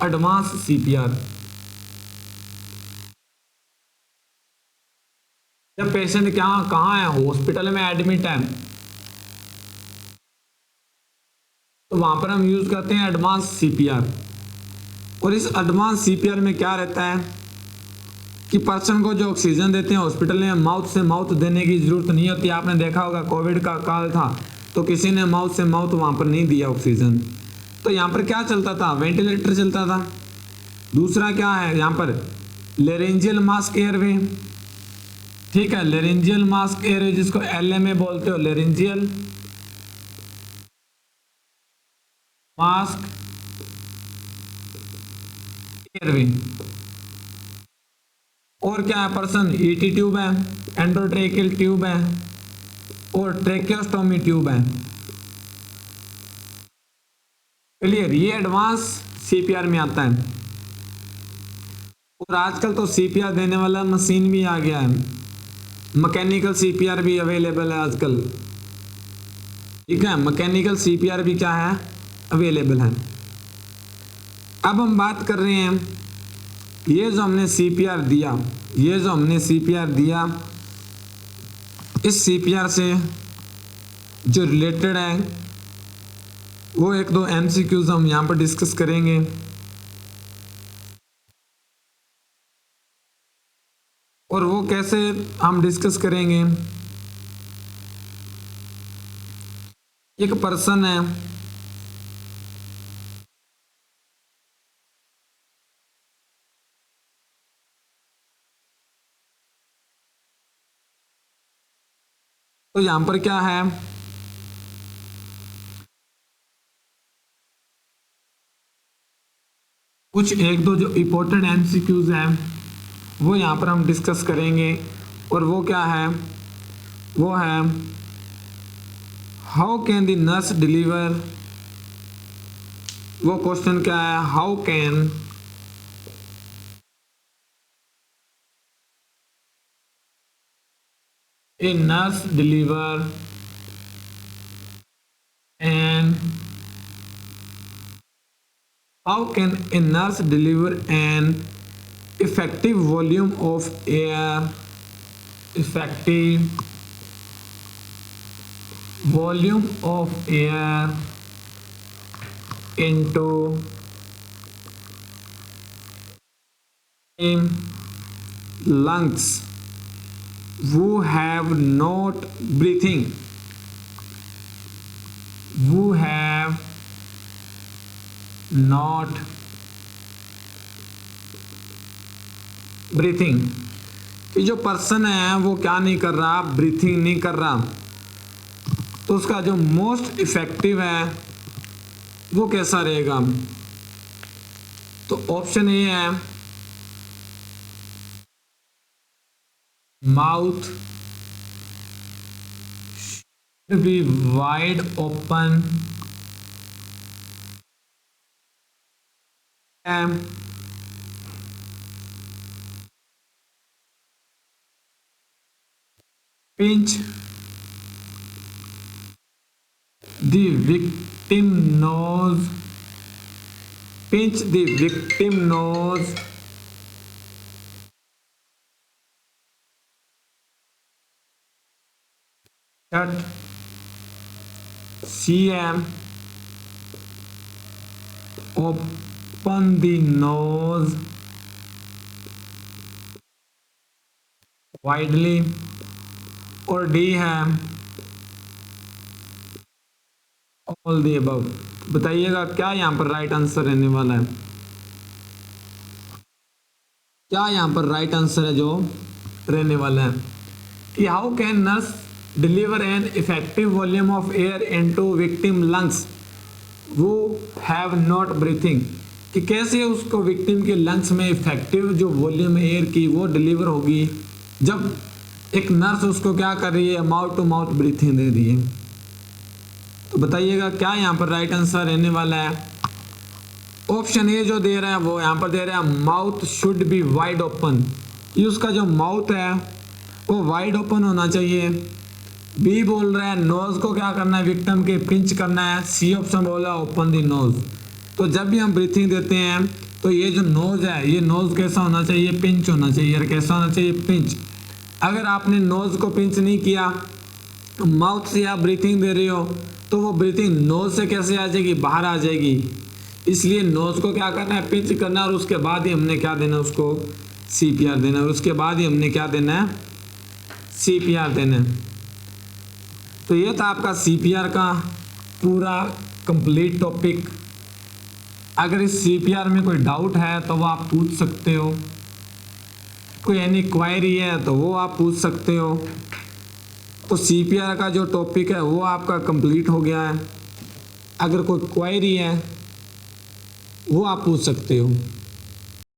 Advance CPR। जब पेशेंट क्या कहाँ है? हॉस्पिटल में एडमिट है, तो वहां पर हम यूज करते हैं एडवांस CPR। और इस एडवांस CPR में क्या रहता है कि पर्सन को जो ऑक्सीजन देते हैं हॉस्पिटल में माउथ से माउथ देने की जरूरत नहीं होती। आपने देखा होगा कोविड का काल था तो किसी ने माउथ से माउथ वहां पर नहीं दिया ऑक्सीजन। तो यहाँ पर क्या चलता था? वेंटिलेटर चलता था। दूसरा क्या है यहाँ पर? Laryngeal mask airway. ठीक है, लेरेंजियल मास्क एयरवे जिसको LMA बोलते हो, लेरेंजियल मास्क एयरवे। और क्या है पर्सन, ईटी ट्यूब है, एंडोट्रेकियल ट्यूब है और ट्रेकियोस्टोमी ट्यूब है। क्लियर, ये एडवांस सीपीआर में आता है। और आजकल तो सीपीआर देने वाला मशीन भी आ गया है, मैकेनिकल सीपीआर भी अवेलेबल है आजकल। ठीक है, मैकेनिकल सीपीआर भी क्या है, अवेलेबल है। अब हम बात कर रहे हैं, ये जो हमने सीपीआर दिया, ये जो हमने सीपीआर दिया, इस सीपीआर से जो रिलेटेड है वो एक दो एमसीक्यूज हम यहां पर डिस्कस करेंगे। और वो कैसे हम डिस्कस करेंगे, एक पर्सन है, तो यहां पर क्या है, कुछ एक दो जो इंपॉर्टेंट एमसीक्यूज हैं वो यहां पर हम डिस्कस करेंगे। और वो क्या है, वो है how can the nurse deliver, वो क्वेश्चन क्या है, how can a nurse deliver an, how can a nurse deliver an effective volume of air, effective volume of air into lungs who have not breathing, who have not breathing, कि जो पर्सन है वो क्या नहीं कर रहा, ब्रीथिंग नहीं कर रहा, तो उसका जो मोस्ट इफेक्टिव है वो कैसा रहेगा। तो ऑप्शन ए है mouth should be wide open, pinch the victim nose, pinch the victim nose, cut CM, open the nose widely, और डी है ऑल द अबव। बताइएगा क्या यहां पर राइट आंसर रहने वाला है, क्या यहां पर राइट आंसर है जो रहने वाला है कि how can nurse deliver an effective volume of air into victim lungs वो हैव नॉट ब्रीथिंग, कि कैसे उसको विक्टिम के लंग्स में इफेक्टिव जो वॉल्यूम एयर की वो डिलीवर होगी जब एक नर्स उसको क्या कर रही है, माउथ टू माउथ ब्रीथिंग दे रही है। तो बताइएगा क्या यहाँ पर राइट आंसर रहने वाला है। ऑप्शन ए जो दे रहा है वो यहाँ पर दे रहा है mouth should be wide open, ये उसका जो माउथ है वो वाइड ओपन होना चाहिए। बी बोल रहा है नोज को क्या करना है, विक्टिम के पिंच करना है। सी ऑप्शन बोला ओपन दी नोज। तो जब भी हम ब्रीथिंग देते हैं तो ये जो नोज है ये नोज कैसा होना चाहिए, पिंच होना चाहिए। और कैसा होना चाहिए, पिंच। अगर आपने नोज को पिंच नहीं किया, माउथ से आप ब्रीथिंग दे रहे हो तो वो ब्रीथिंग नोज से कैसे आ जाएगी, बाहर आ जाएगी। इसलिए नोज को क्या करना है, पिंच करना है। और उसके बाद ही हमने क्या देना है, उसको सीपीआर देना है। और उसके बाद ही हमने क्या देना है, सीपीआर देना है। तो ये था आपका सीपीआर का पूरा कंप्लीट टॉपिक। अगर इस सीपीआर में कोई डाउट है तो वो आप पूछ सकते हो, कोई एनी क्वायरी है तो वो आप पूछ सकते हो। तो सीपीआर का जो टॉपिक है वो आपका कंप्लीट हो गया है। अगर कोई क्वेरी है वो आप पूछ सकते हो।